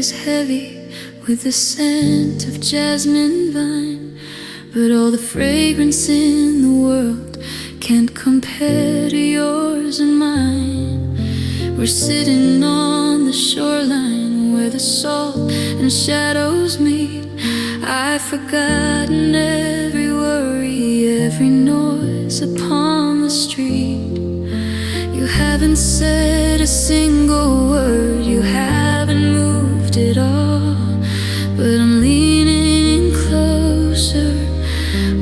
is heavy with the scent of jasmine vine, but all the fragrance in the world can't compare to yours and mine. We're sitting on the shoreline where the salt and shadows meet. I've forgotten every worry, every noise upon the street. You haven't said a single word, you haven't moved at all, but I'm leaning in closer,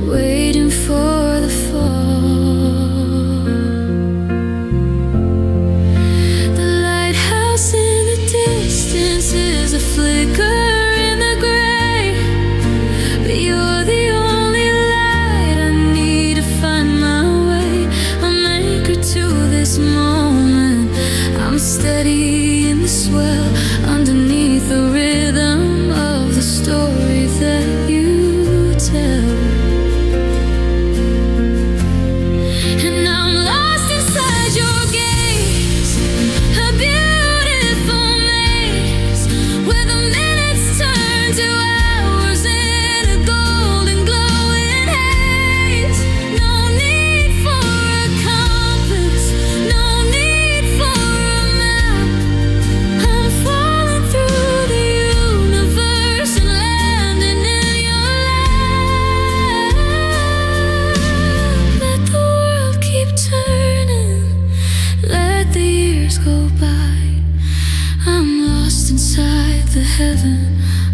waiting for the fall. The lighthouse in the distance is a flicker in the gray, but you're the only light I need to find my way. I'm anchored to this moment, I'm steady in the swell, underneath the rhythm of the story that you tell. And I'm lost inside your gaze, a beautiful maze, where the minutes turn to hours in a golden glowing haze. No need for a compass, no need for a map. I'm falling through the universe and landing in your lap. Let the world keep turning, let the years go by. I'm lost inside the heaven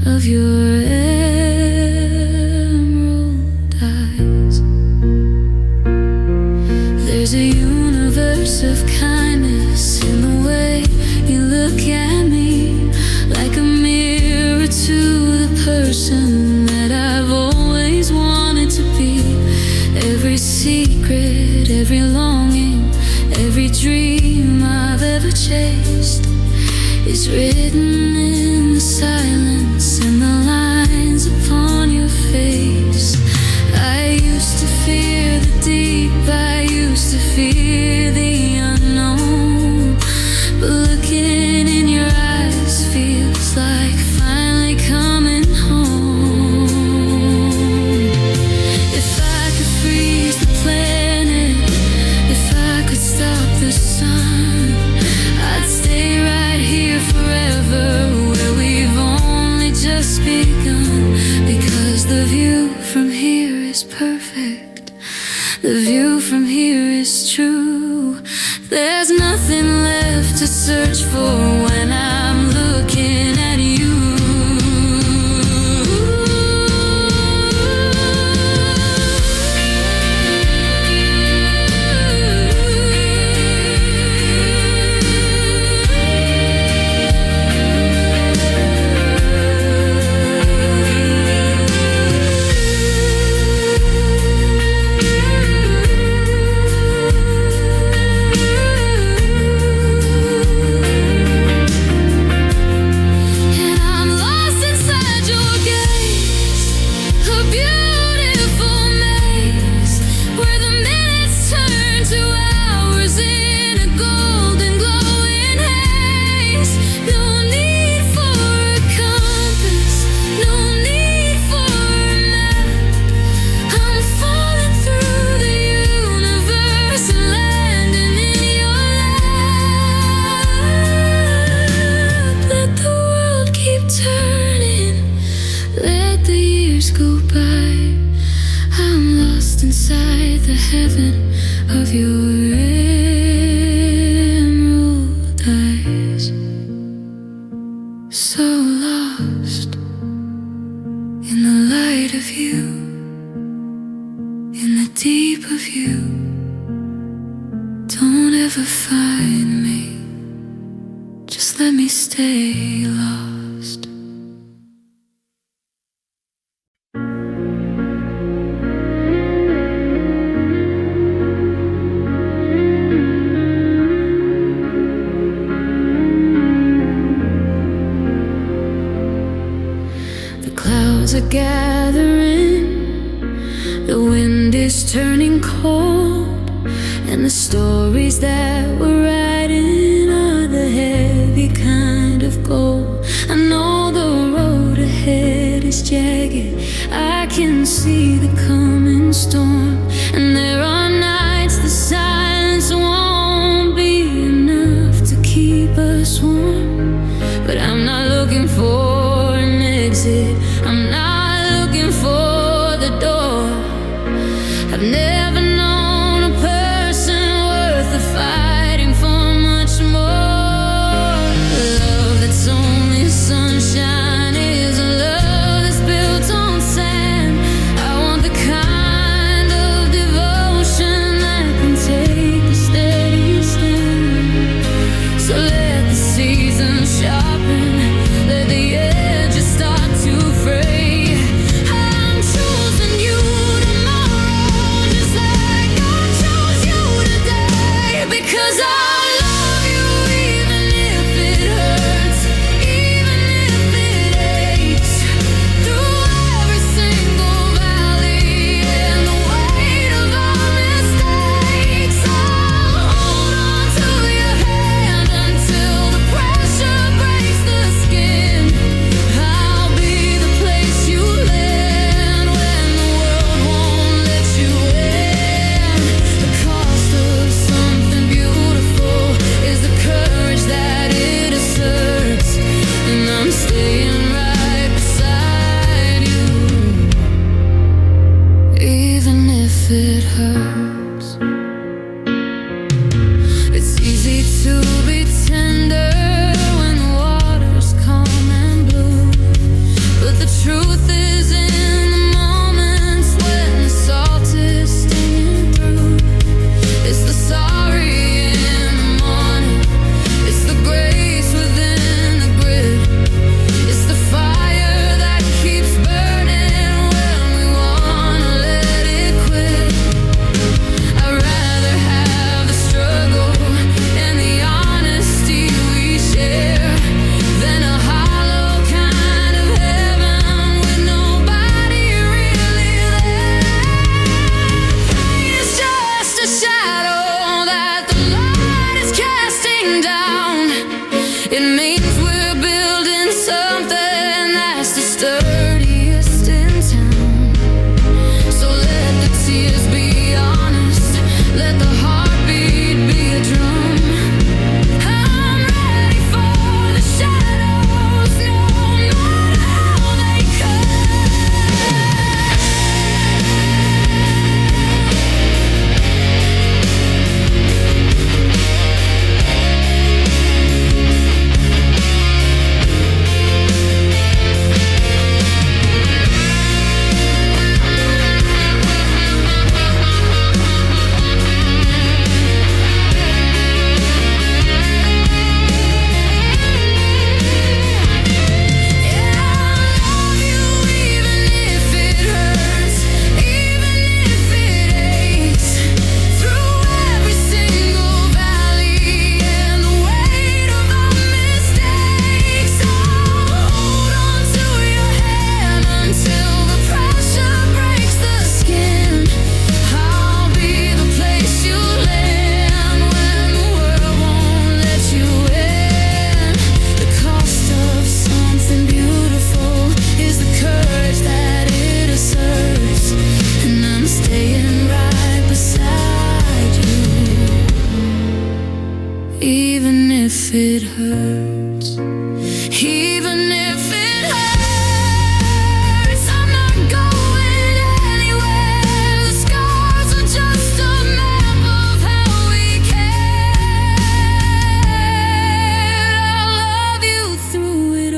of your emerald eyes. There's a universe of kindness in the way you look at me, like a mirror to the person that I've always wanted to be. Every secret, every longing, every dream I've ever chased is written in the silence and the lines upon your face. I used to fear the deep, I used to fear the unknown, but looking in your eyes feels like finally coming home. If I could freeze the planet, if I could stop the sun, I'd stay right here forever, where we've only just begun. Because the view from here is perfect, the view from here is true. There's nothing left to search for when I'm looking at you. And I'm lost inside your gaze, a beautiful maze, where the minutes turn to hours in a golden glowing haze. No need for a compass, no need for a map. I'm falling through the universe and landing in your lap. Let the world keep turning, let the years go by. I'm lost inside the heaven of your emerald eyes. So lost in the light of you, in the deep of you. Don't ever find me, just let me stay lost. The clouds are gathering, the wind is turning cold, and the stories that we're writing are the heavy kind of gold. I know jagged. I can see the coming storm, and there are nights the silence won't be enough to keep us warm. But I'm not looking for an exit, I'm not looking for the door. I've never known a person worth the fighting for much more. Love that's only sunshine is a love that's built on sand. I want the kind of devotion that can take a steady stand. So let the seasons sharpen, let the edges start to fray. I'm choosing you tomorrow, just like I chose you today. Because I love you even if it hurts, even if it aches. Through every single valley and the weight of our mistakes, I'll hold on to your hand until the pressure breaks the skin. I'll be the place you land when the world won't let you in. The cost of something beautiful is the courage that it asserts, and I'm staying right beside you, even if it hurts. It's easy to be tender when the water's calm and blue, but the truth is in the moments when the salt is stinging through. It's the sorry in the morning, it's the grace within the grit. It's the fire that keeps burning when we wanna let it quit. I'd rather have the struggle and the honesty we share than a hollow kind of heaven with nobody really there. Pain is just a shadow that the light is casting down. It means we're building something that's the sturdiest in town. So let the tears be honest, let the heartbeat be a drum. I'm ready for the shadows, no matter how they cut. Yeah, I love you even if it hurts, even if it aches. Through every single valley and the weight of our mistakes, I'll hold on to your hand until the pressure breaks the skin. I'll be the place you land when the world won't let you in. The cost of something beautiful is the courage that it asserts, and I'm staying right beside you, even if it hurts, even if it hurts. I'm not going anywhere. The scars are just a map of how we cared. I'll love you through it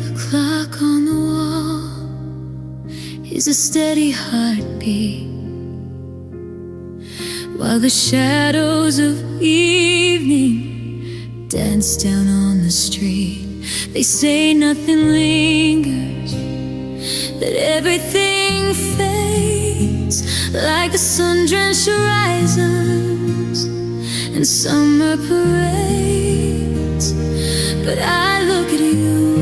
The clock on the wall is a steady heartbeat, while the shadows of evening dance down on the street. They say nothing lingers, that everything fades, like the sun-drenched horizons and summer parades. But I look at you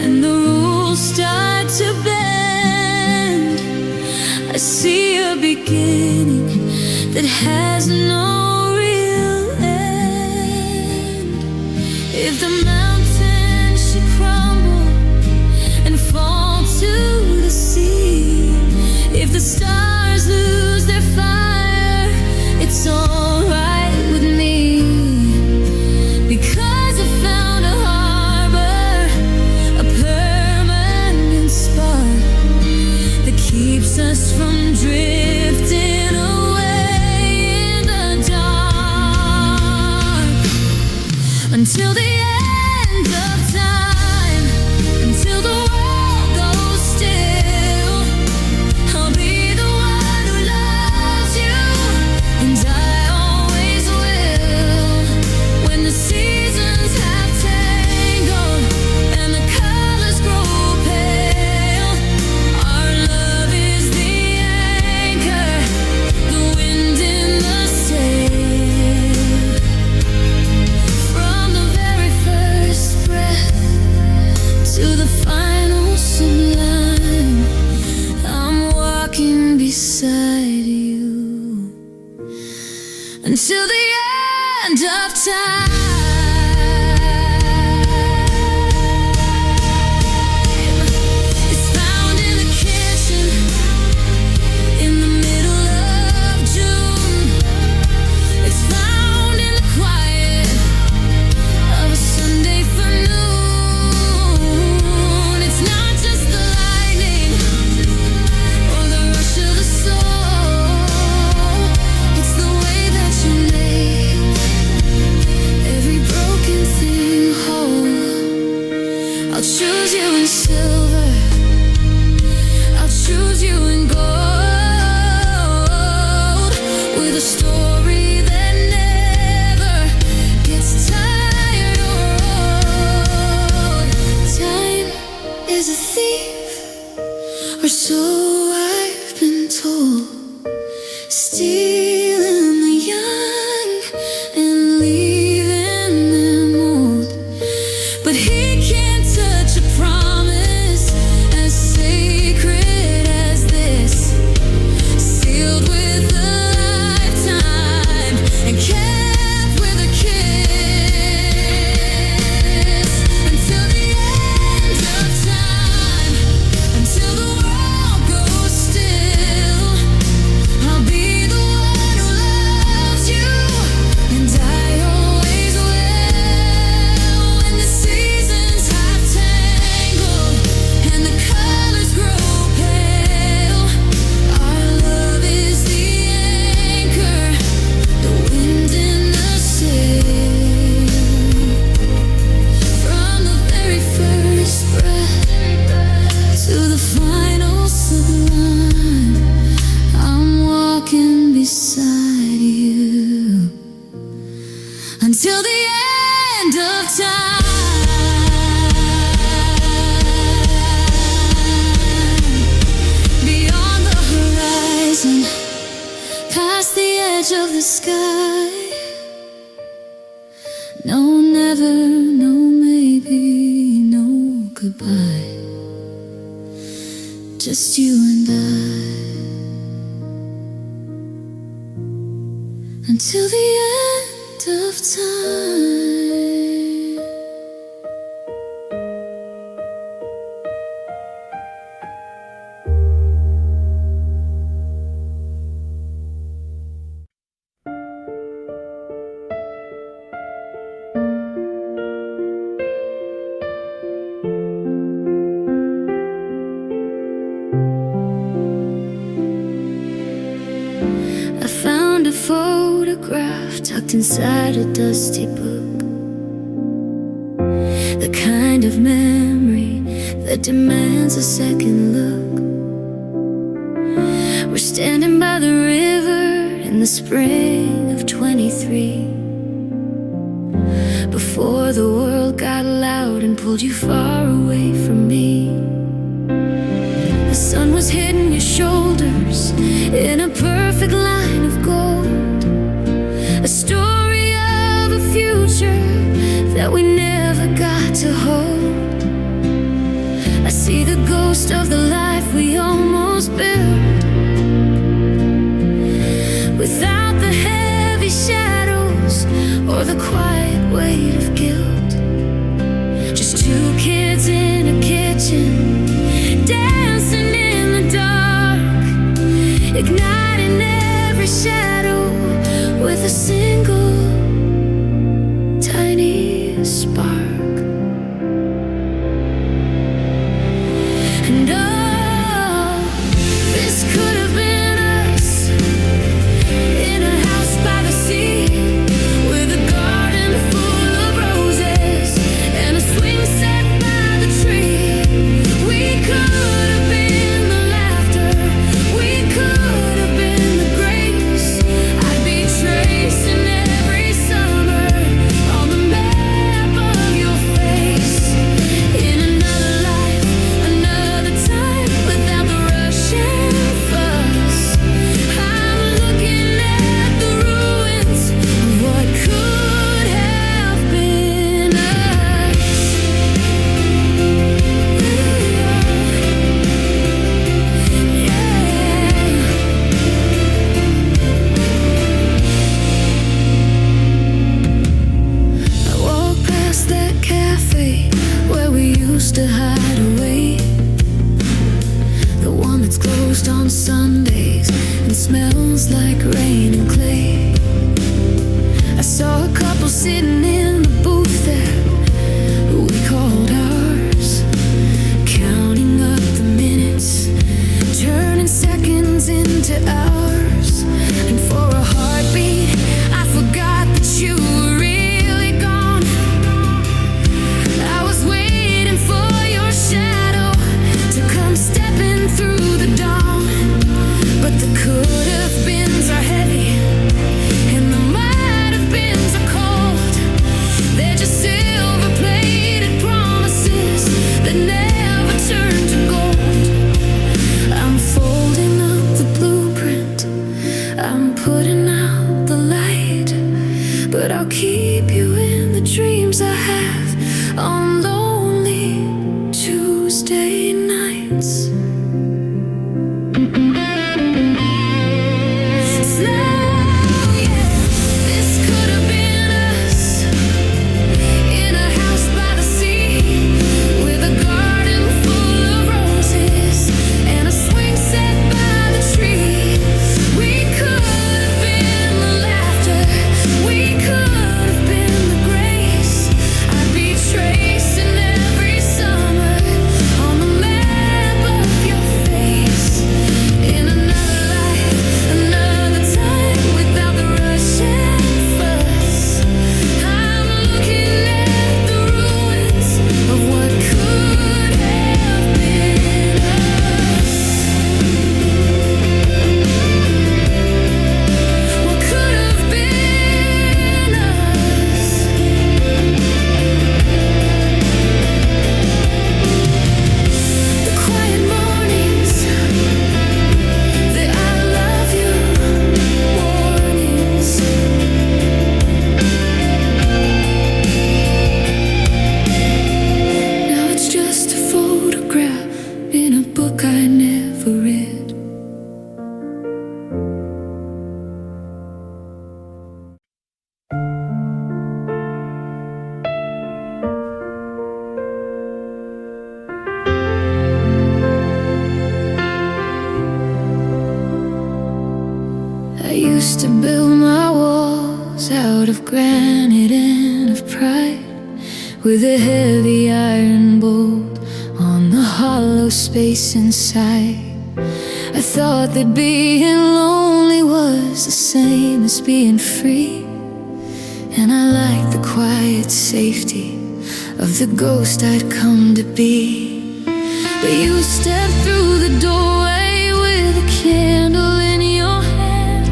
and the rules start to bend. I see a beginning that has no real end. If the mountains should crumble and fall to the sea, if the stars lose their fire, it's alright with me, because I found a harbor, a permanent spot that keeps us from drifting away in the dark, until the end of time, until the world goes still. I'll be the one who loves you, and I always will. When the seasons have tangled and the colors grow pale, our love is the anchor, the wind in the sail. From the very first breath to the final sublime, I'm walking beside you until the end of time. It's found in the kitchen in the middle of June. It's found in the quiet of a Sunday forenoon. It's not just the lightning or the rush of the soul, it's the way that you make every broken thing whole. I'll choose you in silver, I'll choose you in gold, with a story that never gets tired or old. Time is a thief, or so I've been told, stealing the young and leaving them old. But he can't touch a promise as sacred as this, sealed with a lifetime and kept with a kiss, until the end of time, until the world goes still. I'll be the one who loves you, and I always will. When the seasons have tangled and the colors grow pale, our love is the anchor, the wind in the sail. From the very first breath to the final sublime, I'm walking beside you until the end of time. Beyond the horizon, past the edge of the sky. No, never, no, maybe, no goodbye. Just you and I, until the end of time. I found a photograph tucked inside a dusty book, the kind of memory that demands a second look. We're standing by the river in the spring of 23, before the world got loud and pulled you far away from me. The sun was hitting your shoulders in a perfect line of gold, a story of a future that we never got to hold. I see the ghost of the life we almost built, without the heavy shadows or the quiet weight of guilt. Just two kids in a kitchen, dancing in the dark, igniting every shadow with a single tiny spark. And oh, this could have been us, in a house by the sea, with a garden full of roses and a swing set by the tree. We could have been the laughter, we could have been the grace. I'd be tracing every summer on the map of your face. In another life, another time, without the rush and fuss, I'm looking at the ruins of what could have been us. I walk past that cafe where we used to hide away, the one that's closed on Sundays and smells like rain and clay. I saw a couple sitting in the booth there who we called ours, counting up the minutes, turning seconds into hours. And for a heartbeat, I forgot that you were really gone. I was waiting for your shadow to come stepping through the dawn. But the could-have-beens are heavy, and the might-have-beens are cold. They're just silver-plated promises that never turn to gold. I'm folding up the blueprint, I'm putting out the light, but I'll keep you in the dreams I have on lonely Tuesday nights. Used to build my walls out of granite and of pride, with a heavy iron bolt on the hollow space inside. I thought that being lonely was the same as being free, and I liked the quiet safety of the ghost I'd come to be. But you stepped through the doorway with a candle in your hand,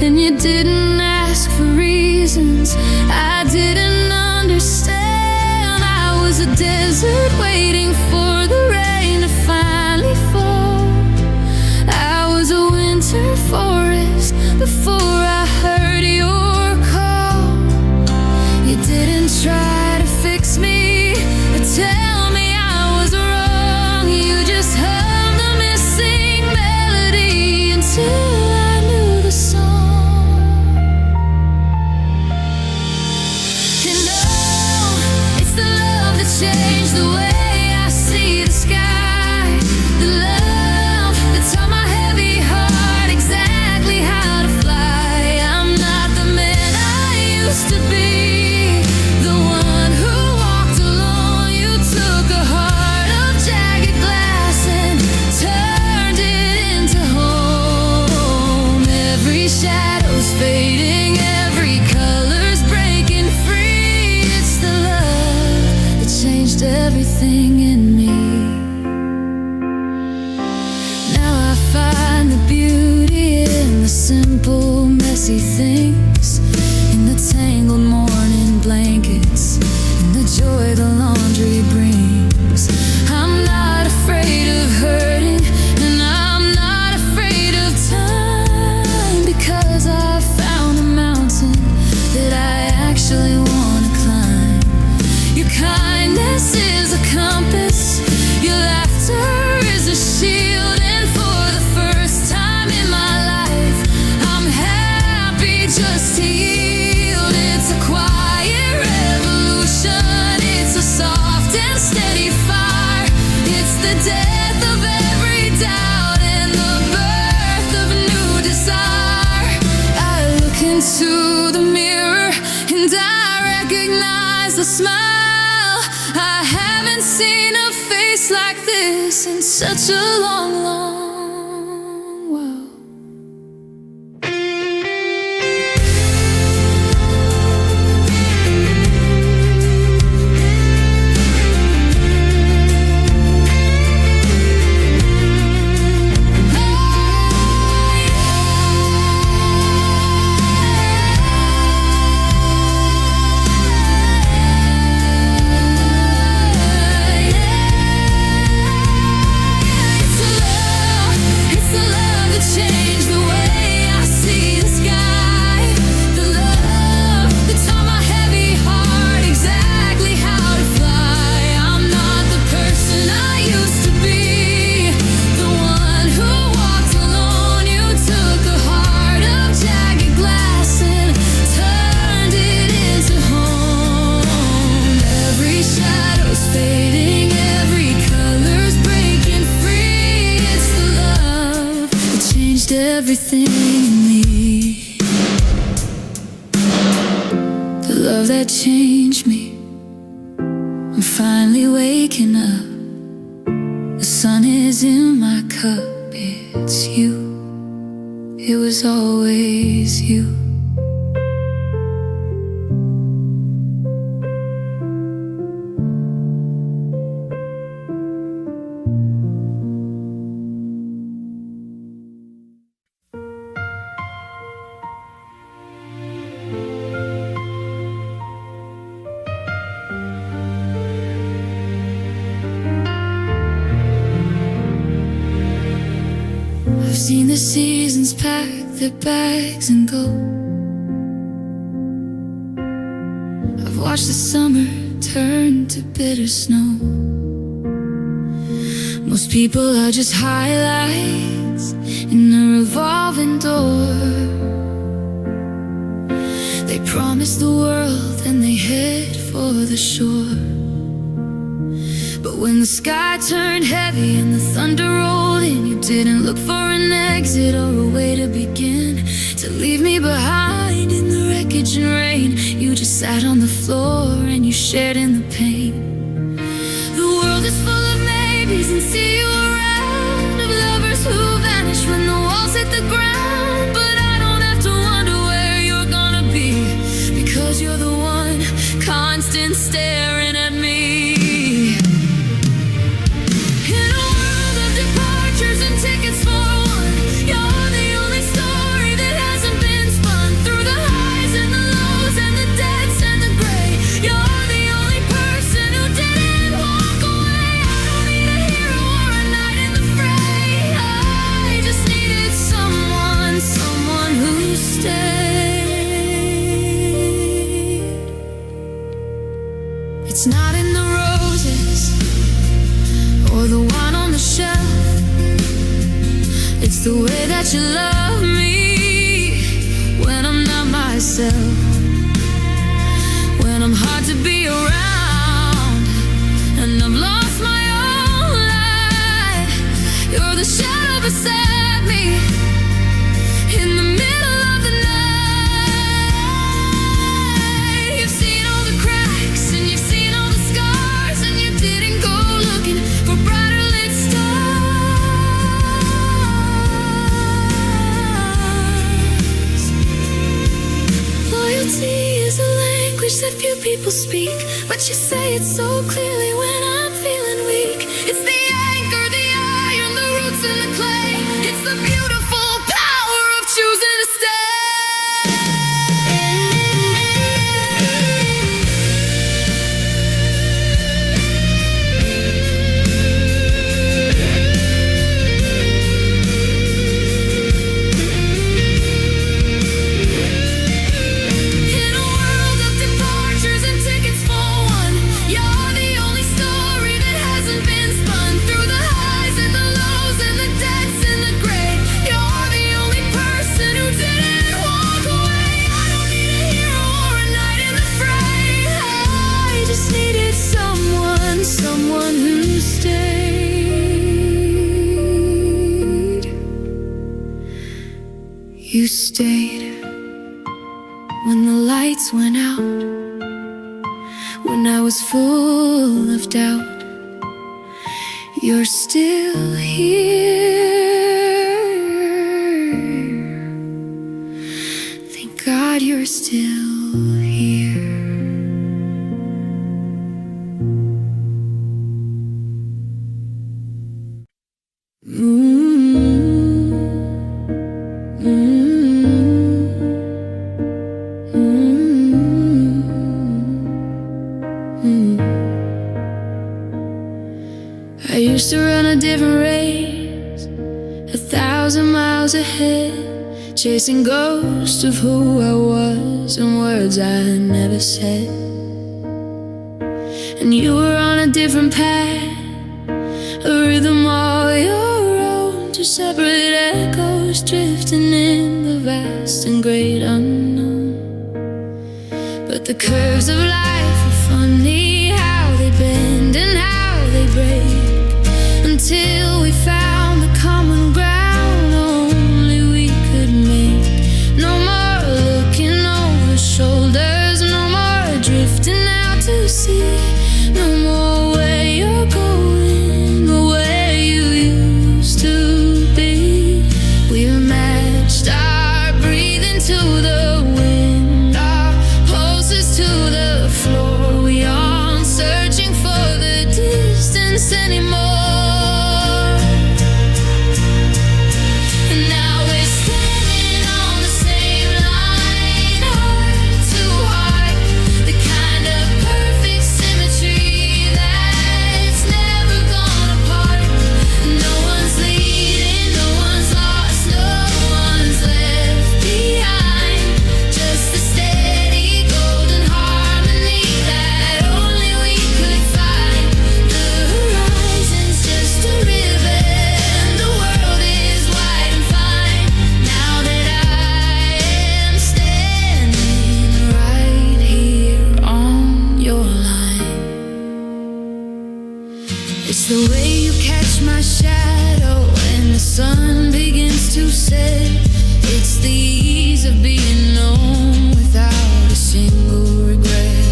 and you didn't ask for reasons I didn't understand. I was a the desert waiting for the rain to finally fall. I was a winter forest before I heard your call. You didn't try to fix me or tell me I was wrong. You just hummed a missing melody until I knew the song. And oh, it's the love that changed the way I see the sky. The love that taught my heavy heart exactly how to fly. I'm not the man I used to be, the one who walked alone. You took a heart of jagged glass and turned it into home. Every shadow's fading, every color's breaking free. It's the love that changed everything in me. Now I find the beauty in the simple, messy things, in the tangled morning blankets, in the joy the laundry brings. I'm not afraid of hurting, and I'm not afraid of time, because I've found a mountain that I actually want to climb. Your kindness is a compass, your laughter is a shield, and for the first time in my life, I'm happy just to yield. It's a quiet revolution, it's a soft and steady fire. It's the death of every doubt and the birth of a new desire. I look into the mirror and I recognize the smile. I haven't seen a face like this in such a long, long while. It's the love that changed the way I see the sky. The love that taught my heavy heart exactly how to fly. I'm not the person I used to be, the one who walked alone. You took a heart of jagged glass and turned it into home. Every shadow's fading, every color's breaking free. It's the love that changed everything in me. The love that changed me. I'm finally waking up. The sun is in my cup. It's you. It was always you. I've seen the seasons pack their bags and go. I've watched the summer turn to bitter snow. Most people are just highlights in a revolving door. They promise the world and they head for the shore. But when the sky turned heavy and the thunder rolled in, you didn't look for an exit or a way to begin, to leave me behind in the wreckage and rain. You just sat on the floor and you shared in the pain. The world is full of maybes and see you around, of lovers who vanish when the walls hit the ground. But I don't have to wonder where you're gonna be, because you're the one constant staring at me. Tickets for one, you're the only story that hasn't been spun, through the highs and the lows and the deaths and the gray. You're the only person who didn't the way that you love me when I'm not myself, when I'm hard to be around and I've lost my own light. You're the shadow beside me in the middle of the night. You've seen all the cracks and you've seen all the scars, and you didn't go looking for brighter lit stars. Loyalty is a language that few people speak, but you say it so clearly when I'm feeling weak. It's the anchor, the iron, the roots and the clay. It's the beautiful power of choosing to stay. In a world of departures and tickets for one, you're the only story that hasn't been spun. Through the highs and the lows and the depths and the gray, you're the only person who didn't walk away. I don't need a hero or a knight in the fray. I just needed someone who stayed. You stayed when the lights went out, when I was full of doubt. You're still here. Thank God you're still here. I used to run a different race, 1,000 miles ahead, chasing ghosts of who I was and words I never said. And you were on a different path, a rhythm all your own, two separate echoes drifting in the vast and great unknown. But the curves of life are funny, how they bend and how they break, until we found the common ground only we could make. No more looking over shoulders, no more drifting out to sea, no more where you're going or where you used to be. We've matched our breathing to the wind, our pulses to the floor. We aren't searching for the distance anymore. It's the way you catch my shadow when the sun begins to set. It's the ease of being known without a single regret.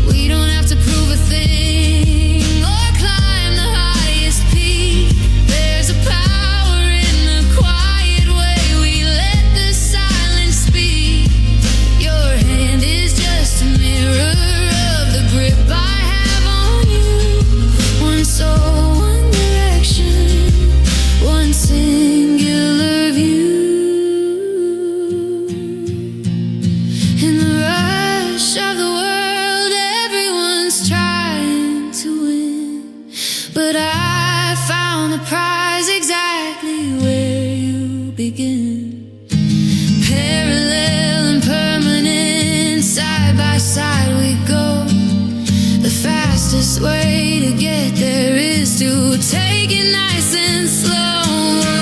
We don't have to prove a thing or climb the highest peak. There's a power in the quiet way we let the silence speak. Your hand is just a mirror of the grip I have on you. One soul, one direction, one singular view. In the rush of the world, everyone's trying to win, but I found the prize exactly where you begin. Parallel and permanent, side by side we go. The fastest way to get there is to take it nice and slow.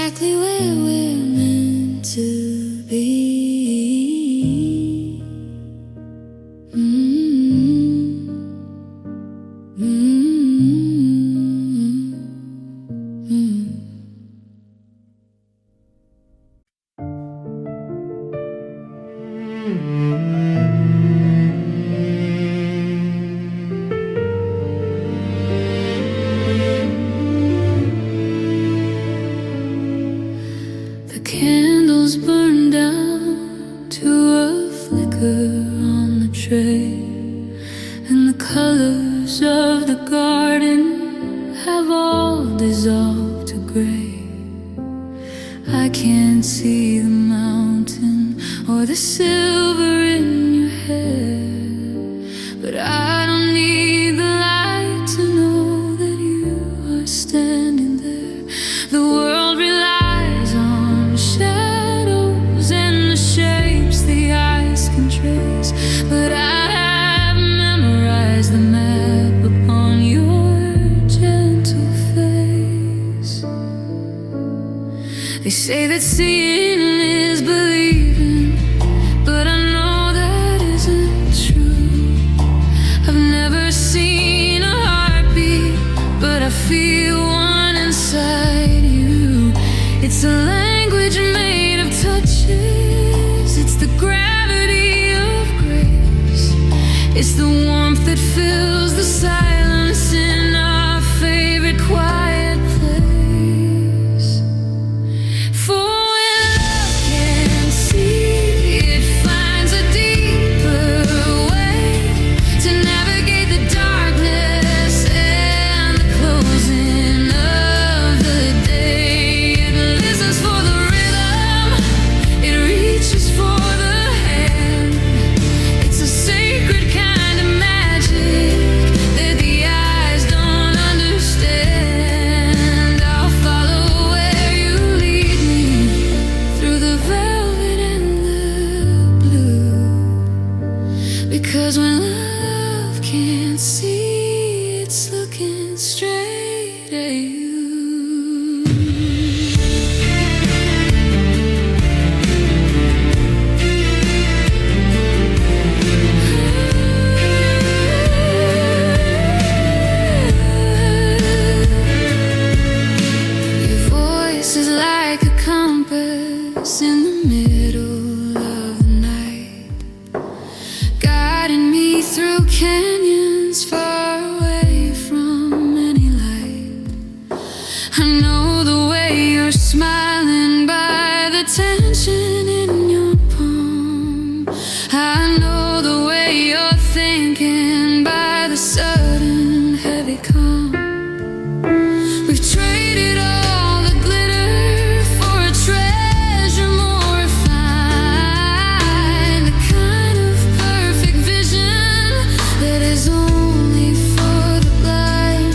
exactly where we're meant to be. Mm-hmm. Mm-hmm. The candles burn down to a flicker on the tray, and the colors of the garden have all dissolved to gray. I can't see the mountain or the silver in your hair, but I don't need the light to know that you are standing there. The world relies on shadows and the shapes the eyes can trace, but I have memorized the map upon your gentle face. They say that seeing is believing, but I know that isn't true. I've never seen a heartbeat, but I feel one inside you. It's a language made of touches. It's the gravity of grace. It's the warmth that fills the silence in our favorite quiet place. For when love can't see, it finds a deeper way to navigate the darkness and the closing of the day. It listens for the rhythm, it reaches for the hand. It's a sacred kind of magic that the eyes don't understand. I'll follow where you lead me, through the velvet and the blue. Because when love can't see, it's looking straight at you. Your voice is like a compass in the middle of the night, guiding me through canyons far away from any light. I know the way you're smiling by the tension in your palm. I know the way you're thinking by the sudden heavy calm. We've traded all the glitter for a treasure more refined, the kind of perfect vision that is only for the blind.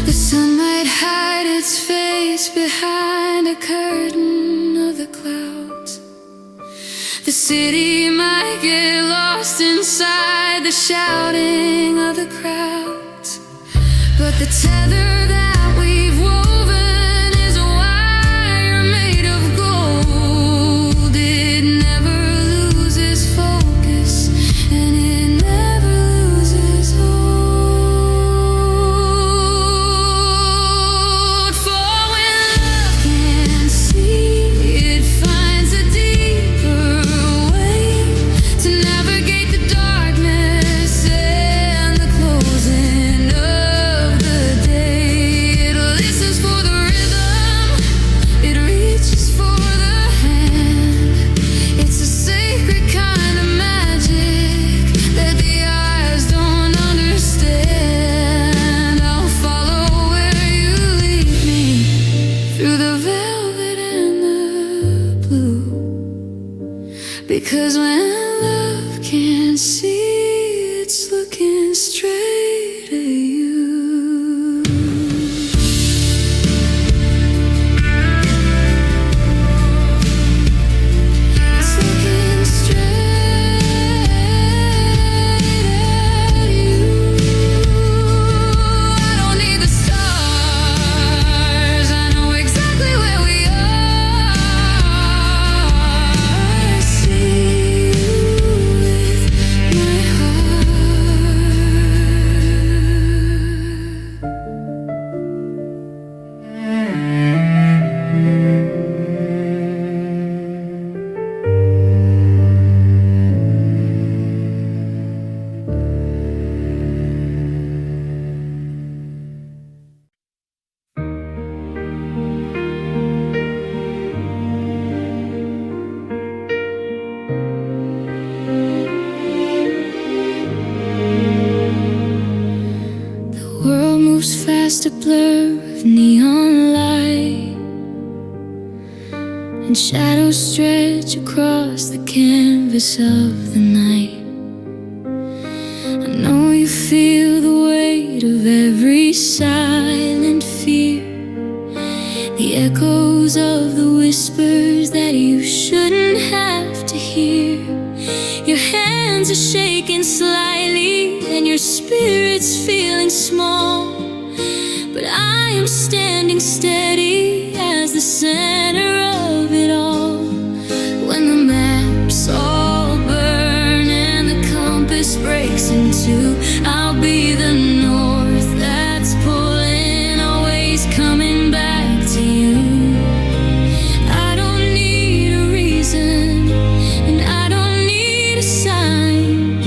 The sun might hide its face behind a curtain of the clouds. The city might get lost inside the shouting of the crowds, but the tether that we've woven is a wire made of gold. It never loses focus, and it never loses hold. For when love can't see, it finds a deeper way to navigate the darkness and the closing of the day. It listens for the rhythm, it reaches for the hand. It's a sacred kind of magic that the eyes don't understand. I'll follow where you lead me, through the velvet and the blue. Because when love can't see, it's looking straight at you. It's looking straight at you. I don't need the stars, I know exactly where we are. and shadows stretch across the canvas of the night. I know you feel the weight of every silent fear, the echoes of the whispers that you shouldn't have to hear. Your hands are shaking slightly and your spirit's feeling small, but I am standing steady as the center of it all. When the maps all burn and the compass breaks in two, I'll be the north that's pulling, always coming back to you. I don't need a reason and I don't need a sign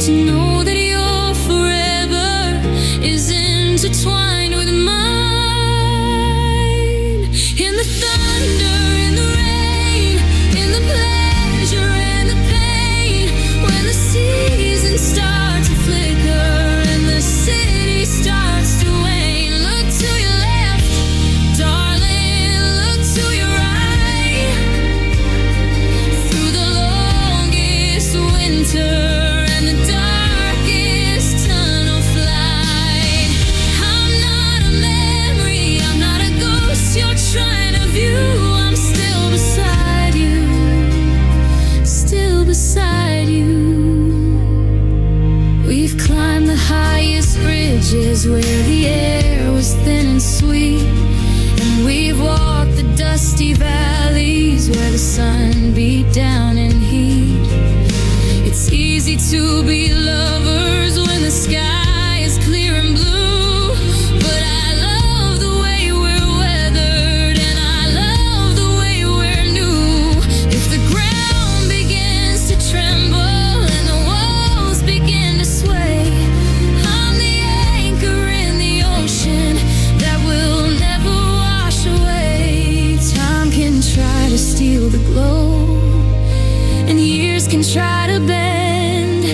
to know that your forever is intertwined with mine. In the thunder, in the rain, in the pleasure and the pain, when the seasons start to flicker and the city starts to wane, look to your left, darling, look to your right. Through the longest winter and the darkest tunnel flight, I'm not a memory, I'm not a ghost you're trying to view. I'm still beside you, still beside you. We've climbed the highest ridges where the air was thin and sweet, and we've walked the dusty valleys where the sun beat down in heat. It's easy to be lovers when the sky is clear and blue, but I love the way we're weathered and I love the way we're new. If the ground begins to tremble and the walls begin to sway, I'm the anchor in the ocean that will never wash away. Time can try to steal the glow and years can try to bend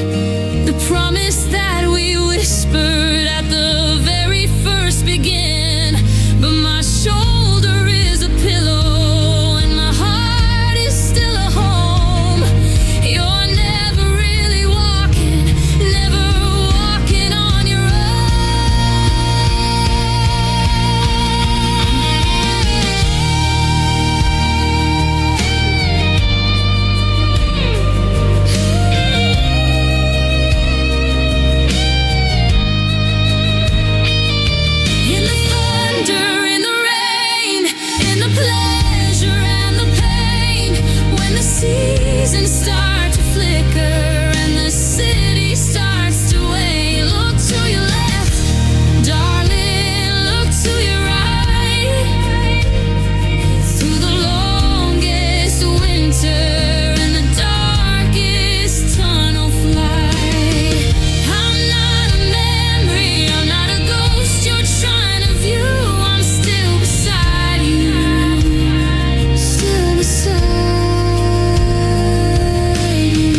the promise that we whispered at the very first begin. But my shoulder is a pillow and my heart is still a home. You're never really walking, never walking on your In the thunder, in the rain, in the pleasure and the pain, when the seasons start to flicker and the city starts to wane, look to your left, darling, look to your right. Through the longest winter and the darkest tunnel flight, I'm not a memory, I'm not a ghost you're trying to view. I'm still beside you, still beside you,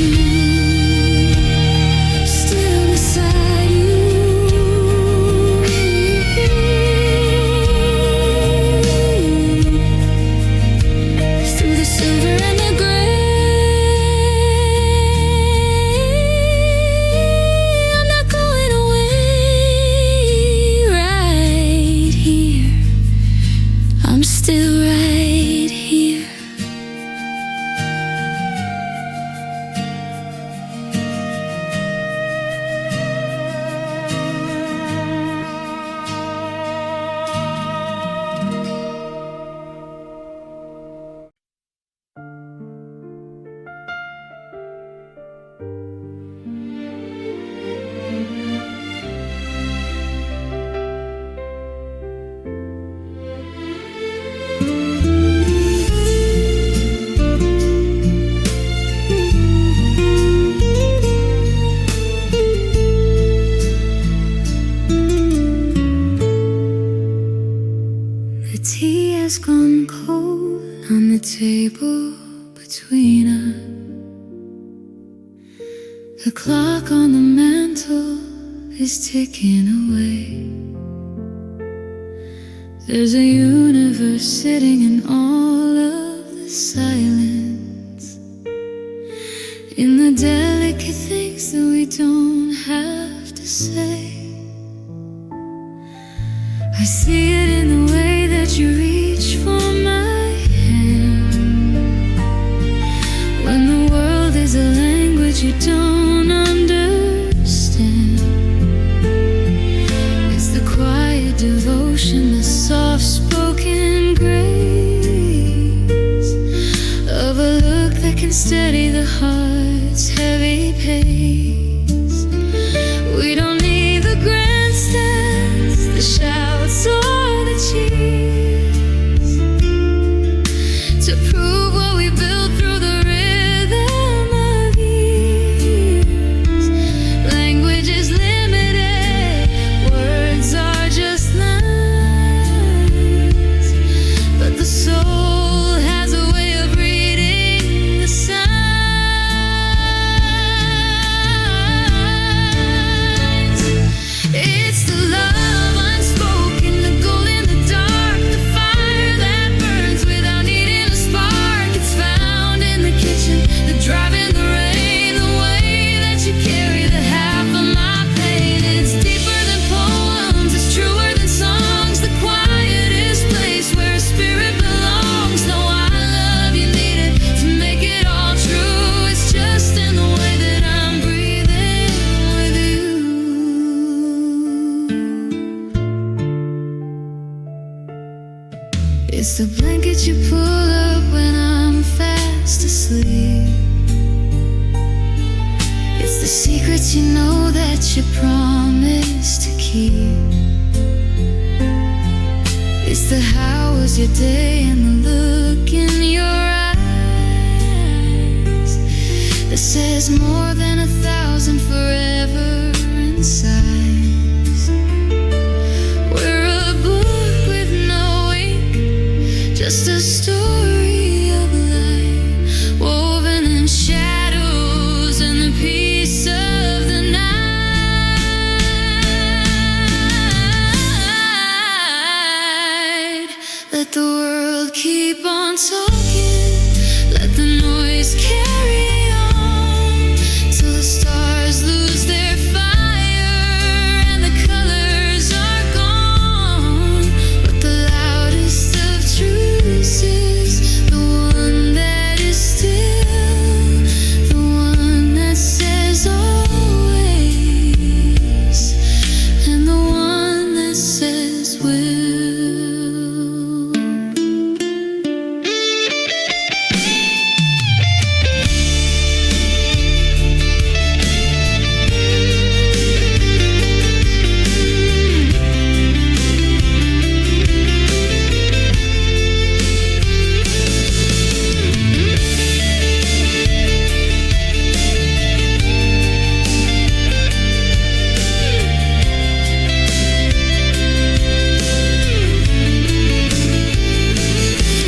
still beside you. Through the silver and the gray, I'm not going away. Right here, I'm still right here. The tea has gone cold on the table between us. The clock on the mantle is ticking away. There's a universe sitting in all of the silence, in the delicate things that we don't have to say. I see it in the way that you reach for my hand, when the world is a language you don't understand. It's the quiet devotion, the soft-spoken grace of a look that can steady the heart's heavy pace. We don't need the grandstands, the shouts or the cheers to prove what we built through the rhythm of years. Language is limited, words are just lines, but the soul has a way of reading the signs. It's the love unspoken, the gold in the dark, the fire that burns without needing a spark. It's found in the kitchen, the drive in the rain, the way that you carry the half of my pain. It's deeper than poems, it's truer than songs, the quietest place where a spirit belongs. No, I love you needed to make it all true. It's just in the way that I'm breathing with you. It's the blanket you pull up when I'm fast asleep. It's the secrets you know that you promised to keep. It's the how was your day and the look in your eyes that says more than 1,000 forever insides. We're a book with no ink, just a story of light woven in shadows and the peace of the night. Let the world keep on talking, let the noise carry on till the stars lose their fire and the colors are gone. But the loudest of truths is the one that is still, the one that says always, and the one that says will.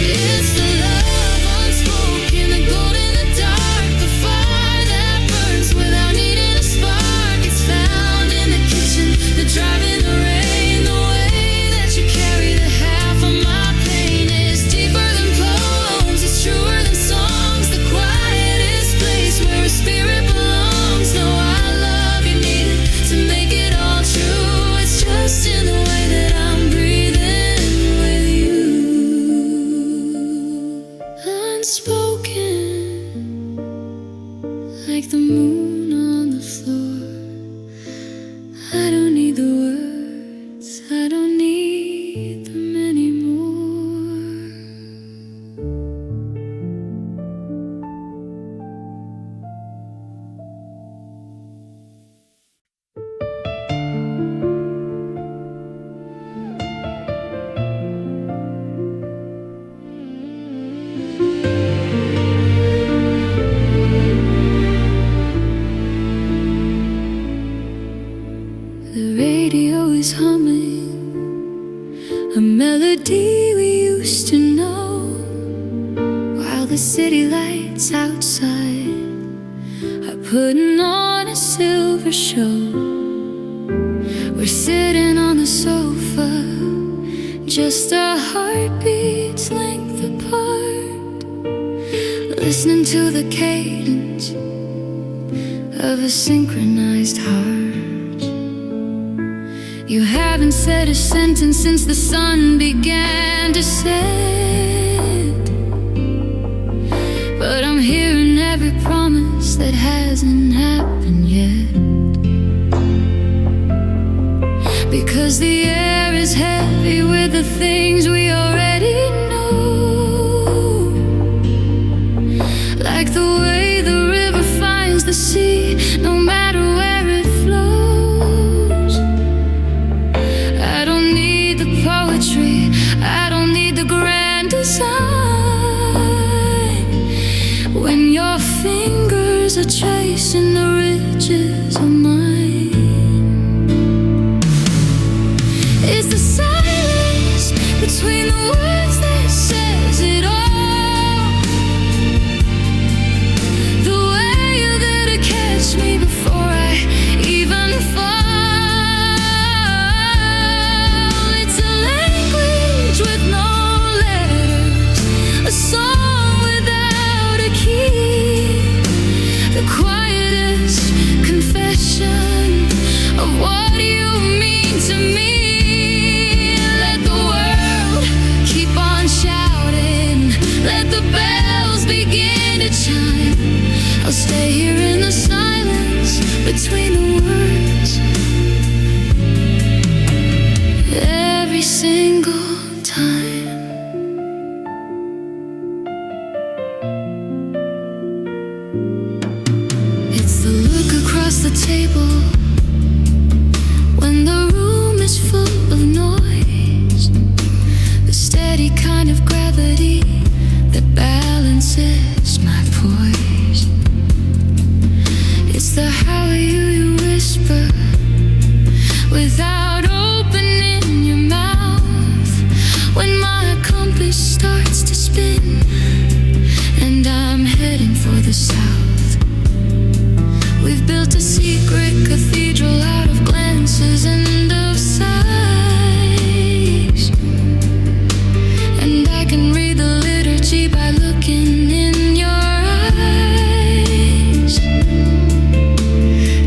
It's the love unspoken, the gold in the dark, the fire that burns without needing a spark. It's found in the kitchen, the drive in the rain, the way that you carry the half of my pain. It's deeper than poems, it's truer than songs, the quietest place where a spirit belongs. No, I love you needed to make it all true. It's just in the way that I'm breathing with you. Unspoken, like the moon on the floor. I don't need the words, I don't need them anymore. The radio is humming a melody we used to know, while the city lights outside are putting on a silver show. We're sitting on the sofa, just our heartbeats length apart, listening to the cadence of a synchronized heart. You haven't said a sentence since the sun began to set, but I'm hearing every promise that hasn't happened yet. Because the air is heavy with the things we already know, like the way the river finds the sea, no matter where it flows. I don't need the poetry, I don't need the grand design. When your fingers are tracing the ridges of mine, it's the silence between the words that says it all. The way you're there to catch me before I even fall. It's a language with no letters, a song without a key, the quietest confession of what you mean to me. Let the bells begin to chime. I'll stay here in the silence between the words every single time. It's the look across the table when the room is full of noise, the steady kind of gravity that balances my poise. It's the how are you whisper without opening your mouth when my compass starts to spin and I'm heading for the south. We've built a secret cathedral out of glances and of sighs, and I can read the liturgy by looking in your eyes.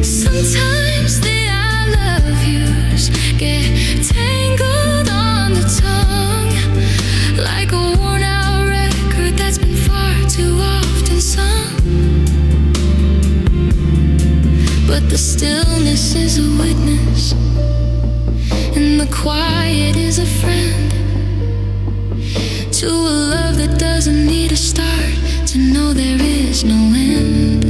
Sometimes the I love yous get tangled on the tongue, like a worn out record that's been far too often sung. But the stillness is a witness, and the quiet is a friend to a love that doesn't need a start to know there is no end.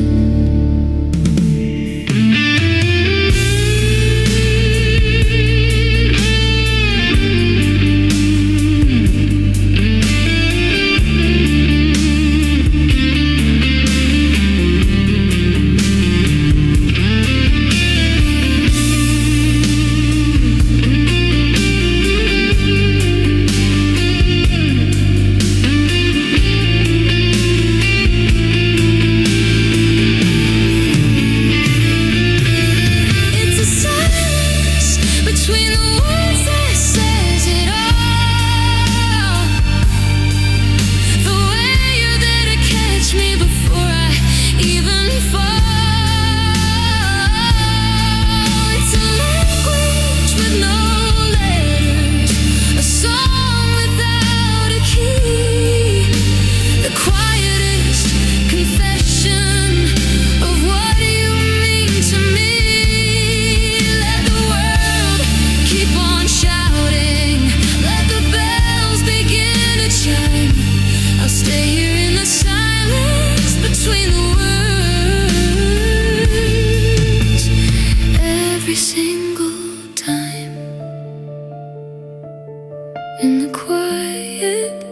In the quiet,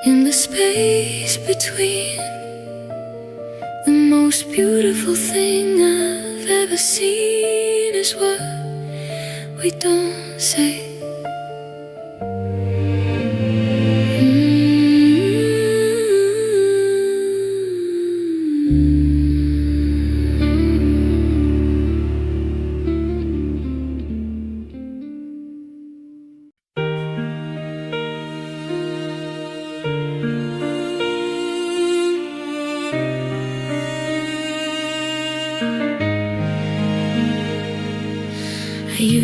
in the space between, the most beautiful thing I've ever seen is what we don't say.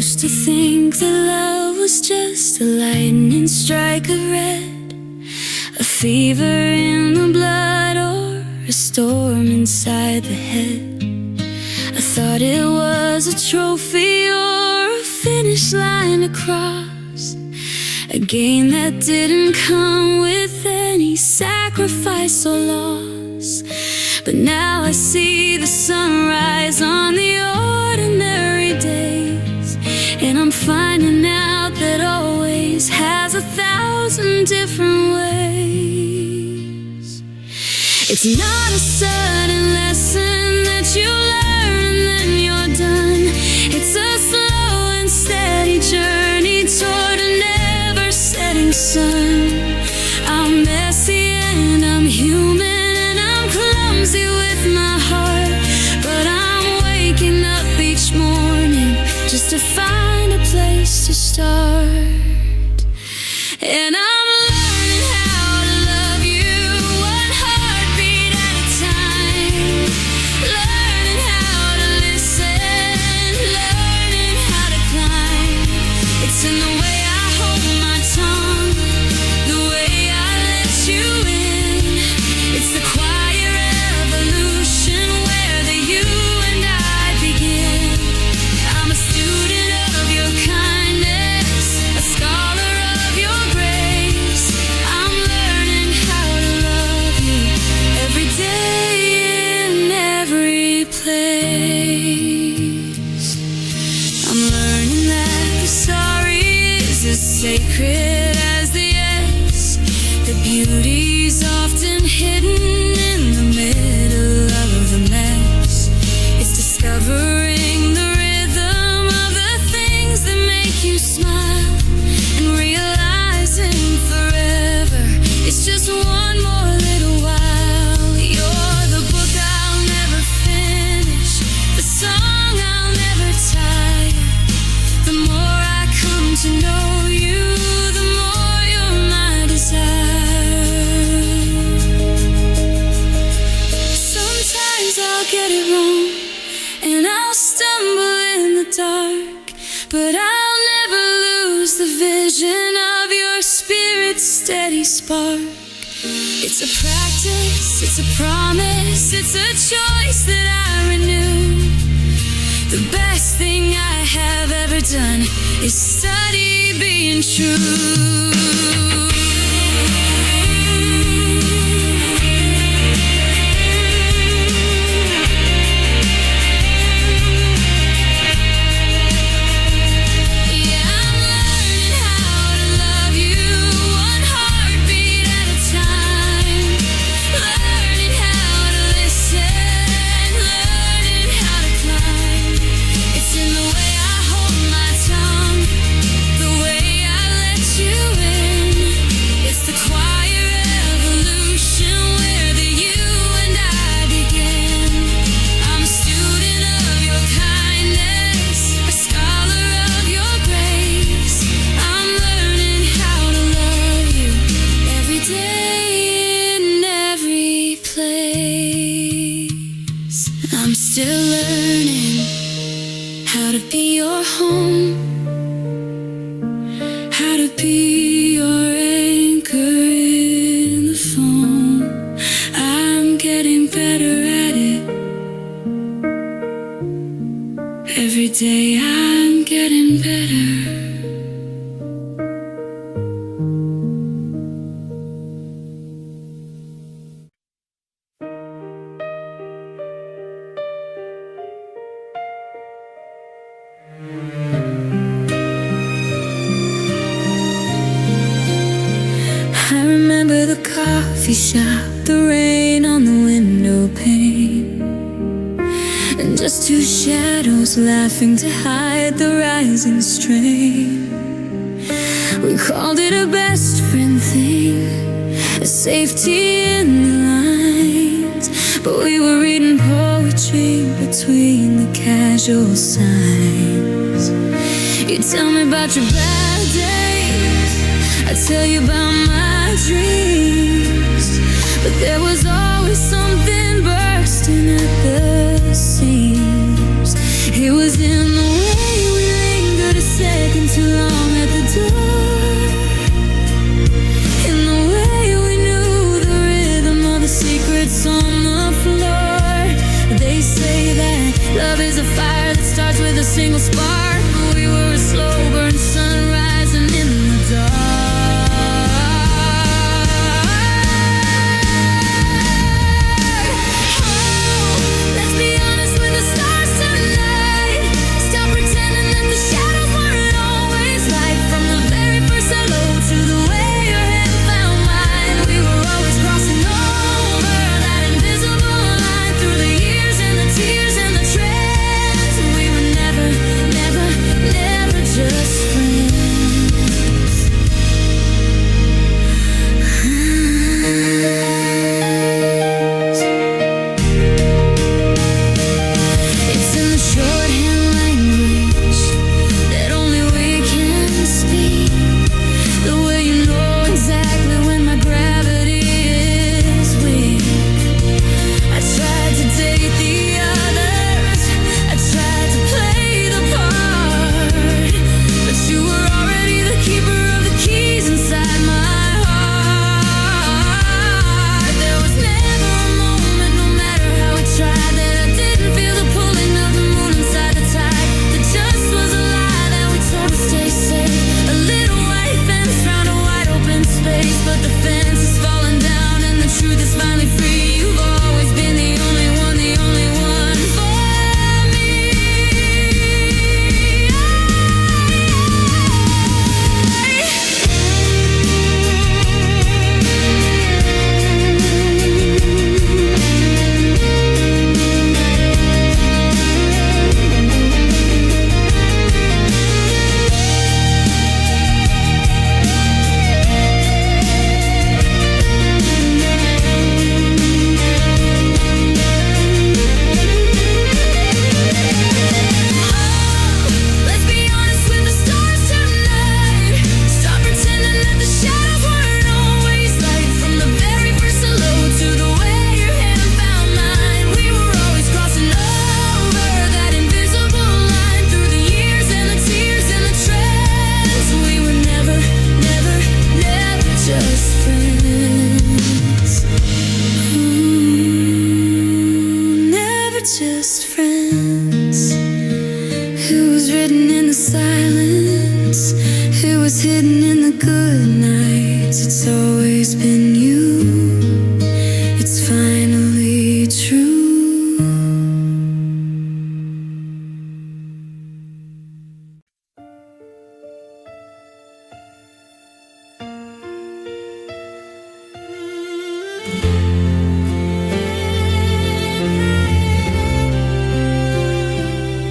used to think that love was just a lightning strike of red, a fever in the blood, or a storm inside the head. I thought it was a trophy or a finish line to cross, a game that didn't come with any sacrifice or loss. But now I see the sunrise on the ordinary days, and I'm finding out that always has 1,000 different ways. It's not a sudden lesson that you learn and then you're done. It's a slow and steady journey toward a never setting sun. I'm messy and I'm human and I'm clumsy with my heart, but I'm waking up each morning just to find a place to start. And I'm learning how to love you one heartbeat at a time, learning how to listen, learning how to climb. It's in the way I hold my tongue, the way I let you in. It's the quiet revolution where the you and I begin. I'm a student of your kindness, a scholar of your grace. I'm learning how to love you every day in every place. I'm learning that the sorry is as sacred as the yes. The beauty's often hidden in the middle of the mess. It's discovering the rhythm of the things that make you smile, and realizing forever it's just one more little while. You're the book I'll never finish, the song I'll never tire. The more I come to know you, the more you're my desire. Sometimes I'll get it wrong and I'll stumble in the dark, but I'll never lose the vision of your spirit's steady spark. It's a practice, it's a promise, it's a choice that I renew. The best thing I have ever done is study being true. I'm still learning how to be your home, how to be your anchor in the foam. I'm getting better at it. Every day I'm getting better. I remember the coffee shop, the rain on the window pane, and just two shadows laughing to hide the rising strain. We called it a best friend thing, a safety in the lines, but we were reading poetry between the casual signs. You tell me about your bad days, I tell you about my dreams, but there was always something bursting at the seams. It was in the way we lingered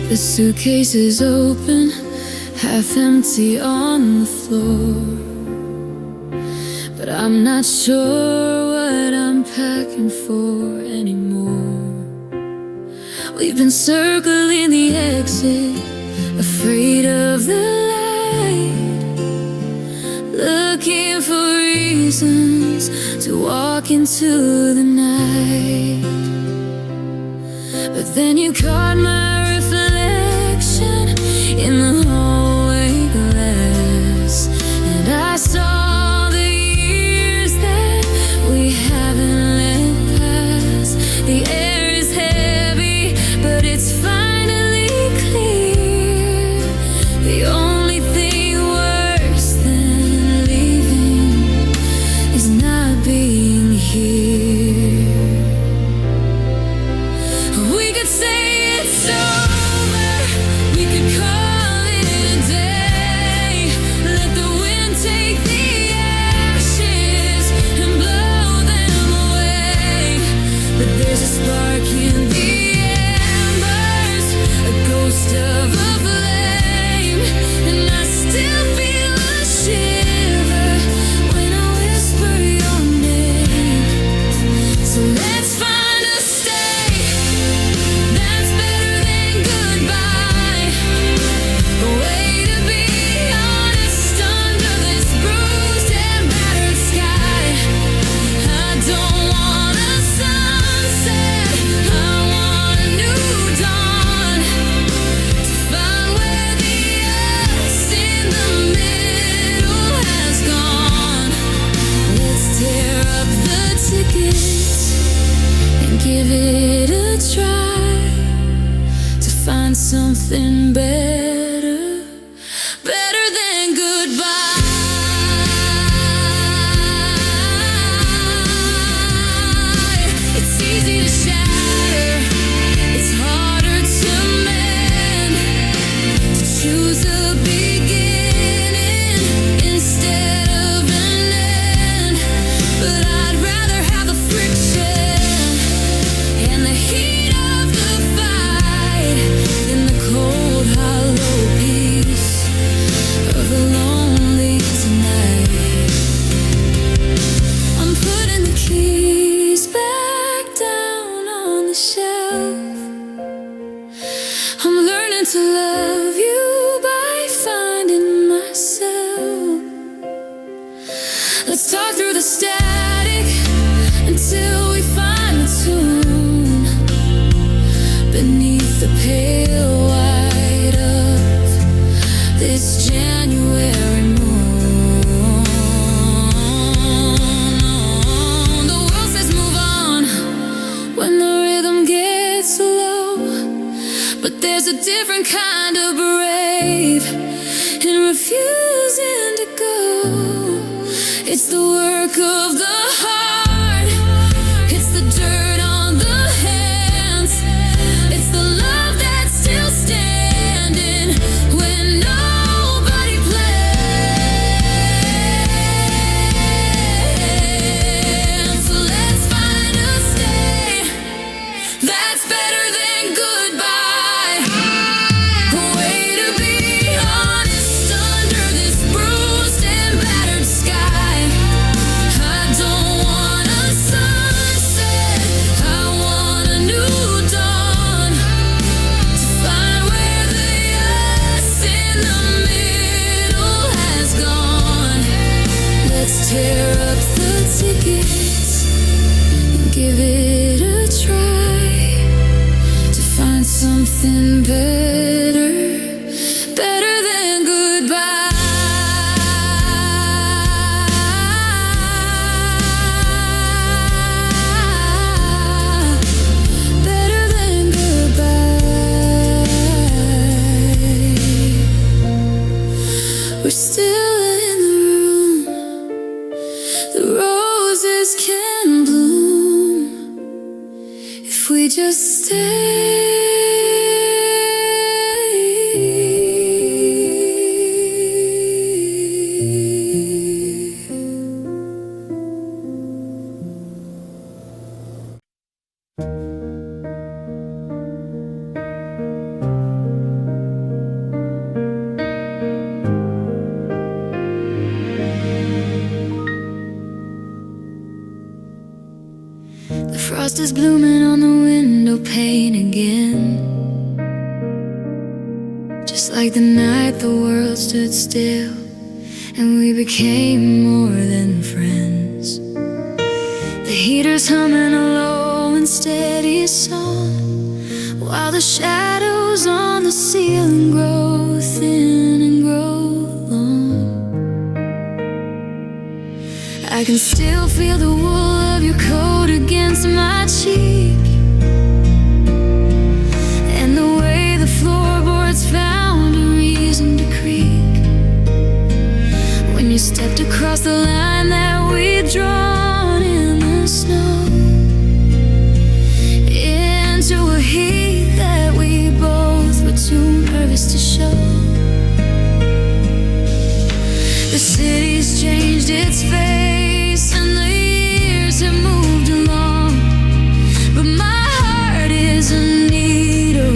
The suitcase is open, half empty on the floor, but I'm not sure what I'm packing for anymore. We've been circling the exit, afraid of the light, looking for reasons to walk into the night. But then you caught my reflection in the hallway glass, and I saw the years that we haven't let pass. The air is heavy, but it's finally clear. The only thing worse than leaving is not being here. We could say it's over, we could call it a day, let the wind take the ashes and blow them away. But there's a spark in the embers, a ghost of a flame, and I still feel a shiver when I whisper your name. So let's find a stay that's better than goodbye. A way to be honest under this bruised and battered sky. I don't want a sunset, I want a new dawn, to find where the us in the middle has gone. Let's tear up the tickets and give it a try, to find something better, better than goodbye. It's easy to shatter, it's harder to mend, to choose a beginning instead of an end. But I'd rather have the friction and the heat of the fight than the cold, hollow peace of the lonely tonight. I'm putting the keys back down on the shelf. I'm learning to love you by finding myself. Let's talk through the static until we find the tune beneath the pale white of this January moon. The world says move on when the rhythm gets low, but there's a different kind of brave in refusing to go. It's the work of the heart, it's the dirt on the hands, it's the love that's still standing when nobody plans. So let's find a stay that's better than goodbye. A way to be honest under this bruised and battered sky. I don't want a sunset, I want a new dawn, to find where the us in the middle has gone. Let's tear up the tickets and give it a try, to find something better, better than goodbye. Better than goodbye. We're still in the room, the roses can bloom if we just stay. The frost is blooming on the window pane again. Just like the night the world stood still and we became more than friends. The heater's humming a low and steady song, while the shadows on the ceiling grow thin and grow long. I can still feel the wool of your coat against my cheek, and the way the floorboards found a reason to creak when you stepped across the line that we'd drawn in the snow, into a heat that we both were too nervous to show. The city's changed its face and the years have moved along, but my heart is a needle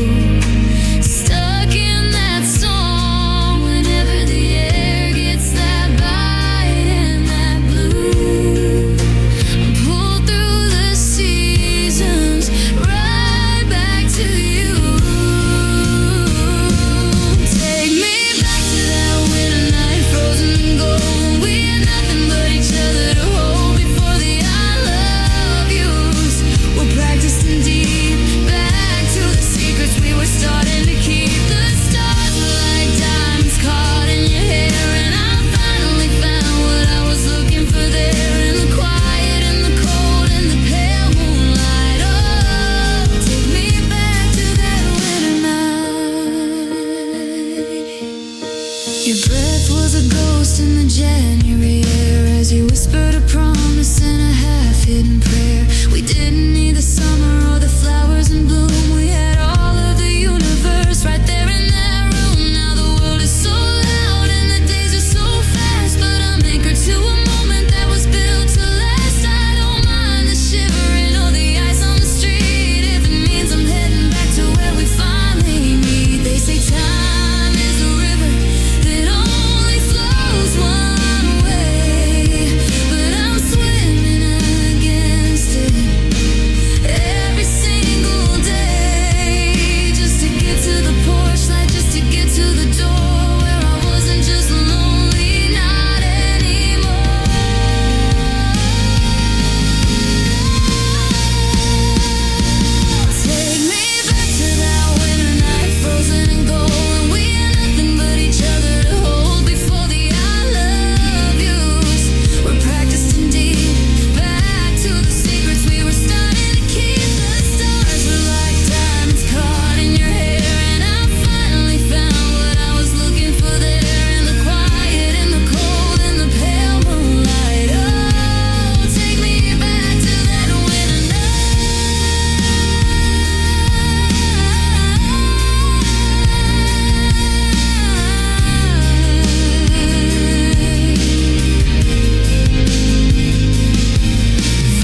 stuck in that song. Whenever the air gets that bite and that blue, I'm pulled through the seasons right back to you. Take me back to that winter night, frozen in gold, when we had nothing but each other to hold before the I love yous were practiced and deep. Back to the secrets we were starting to keep. The stars were like diamonds caught in your hair, and I finally found what I was looking for there, in the quiet, in the cold, in the pale moonlight. Oh, take me back to that winter night. Your breath was a ghost in the January air as you whispered a promise and a half-hidden prayer. We didn't need the summer or the flowers in bloom. We had all of the universe right there in that room. Now the world is so loud and the days are so fast, but I'm anchored to a moment that was built to last. I don't mind the shivering or the ice on the street if it means I'm heading back to where we finally meet. They say time is a river that only flows one way, but I'm swimming against it every single day, just to get to the porch light, just to get to the door where I wasn't just lonely, not anymore. Take me back to that winter night, frozen in gold, when we had nothing but each other to hold before the I love yous were practiced and deep. Back to the secrets we were starting to keep. The stars were like diamonds caught in your hair, and I finally found what I was looking for there, in the quiet, in the cold, in the pale moonlight. Oh, take me back to that winter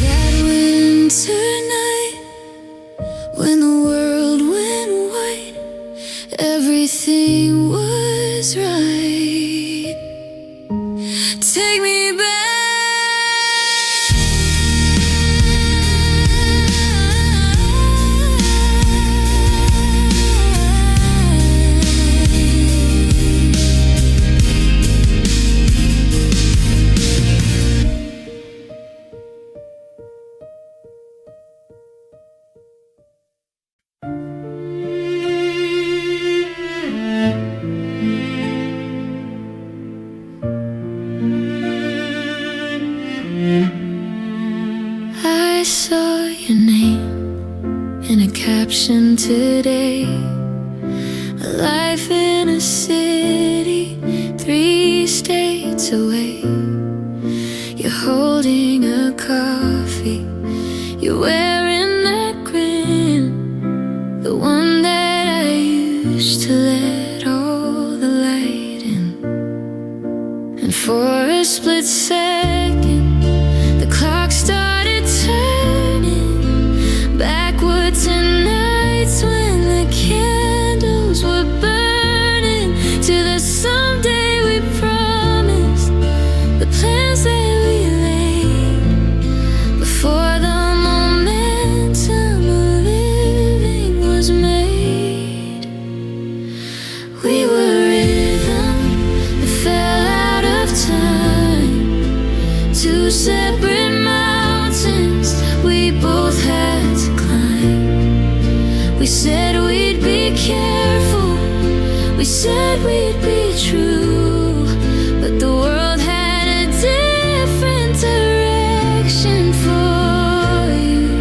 That winter night, when the world went white, everything was right. Take me back. I saw your name in a caption today. A life in a city 3 states away. You're holding a coffee, you're wearing that grin, the one that I used to let all the light in. And for a split second, the clock started turning backward to nights when the candles were burning, to the someday we promised, the plans that we laid before the moment We said we'd be true, but the world had a different direction for you.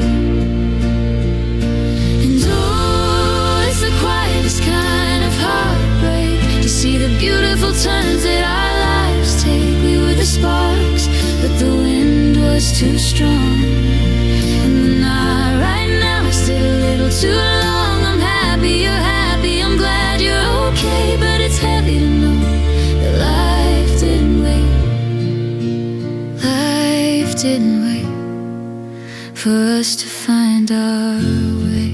And oh, it's the quietest kind of heartbreak to see the beautiful turns that our lives take. We were the sparks, but the wind was too strong. And the night right now is still a little too long. I'm happy you're happy, I'm glad you're okay, but it's heavy to know that life didn't wait. Life didn't wait for us to find our way.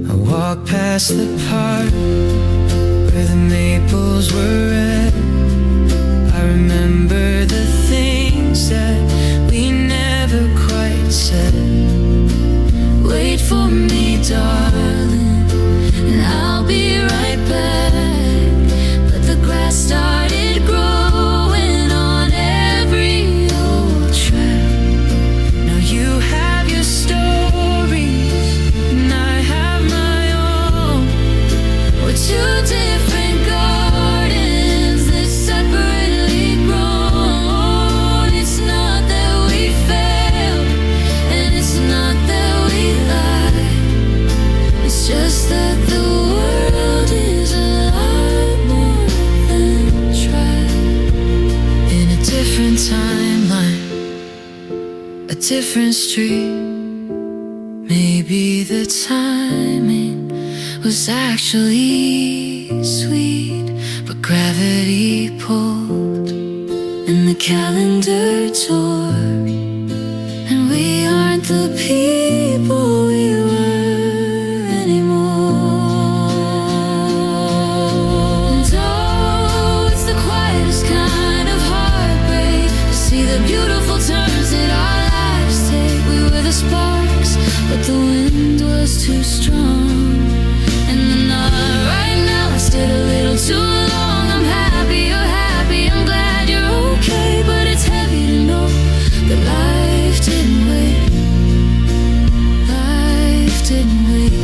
I walk past the park where the maples were red. I remember the things that we never quite said. Wait for me, darling, and I'll be right back. But the grass started growing on every old track. Now you have your stories and I have my own. We're two different gardens that separately grown. It's not that we failed, and it's not that we lied. It's just that the world is a lot more than tried. In a different timeline, a different street. Maybe the timing was actually sweet, but gravity pulled And the calendar tore, and we aren't the people we were anymore. And oh, it's the quietest kind of heartbreak to see the beautiful turns that our lives take. We were the sparks, but the wind was too strong. And the night right now lasted a little too long. I'm happy you're happy, I'm glad you're okay, but it's heavy to know that life didn't wait. Life didn't wait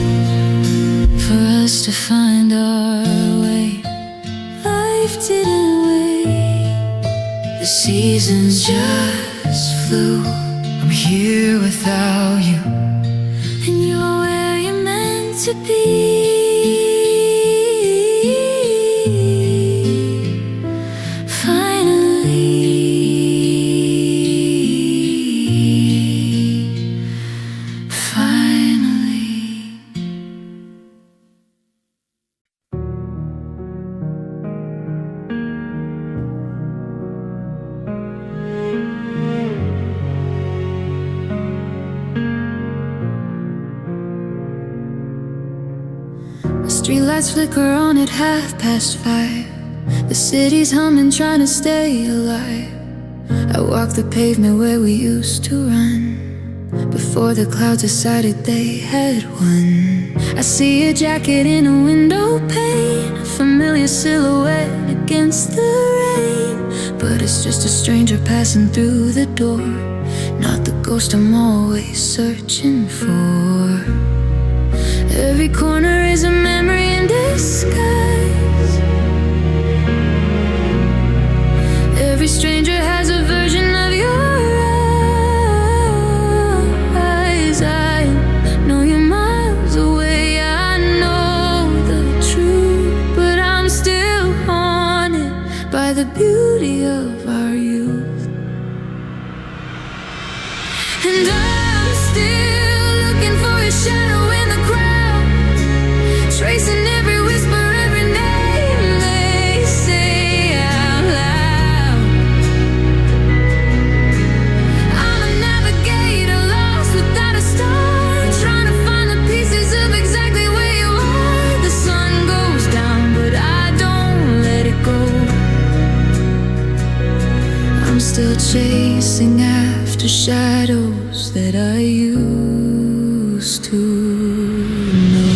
for us to find our way. Life didn't wait. The seasons just flew. I'm here without you. And you're where you're meant to be. Streetlights flicker on at 5:30. The city's humming, trying to stay alive. I walk the pavement where we used to run before the clouds decided they had won. I see a jacket in a window pane, a familiar silhouette against the rain. But it's just a stranger passing through the door, not the ghost I'm always searching for. Every corner is a memory in disguise. Every stranger has a version of your eyes. I know you're miles away, I know the truth, but I'm still haunted by the beauty of our youth. And I'm still looking for a shadow in the crowd, tracing every whisper, every name they say out loud. I'm a navigator lost without a star, trying to find the pieces of exactly where you are. The sun goes down, but I don't let it go. I'm still chasing after shadows that I used to know.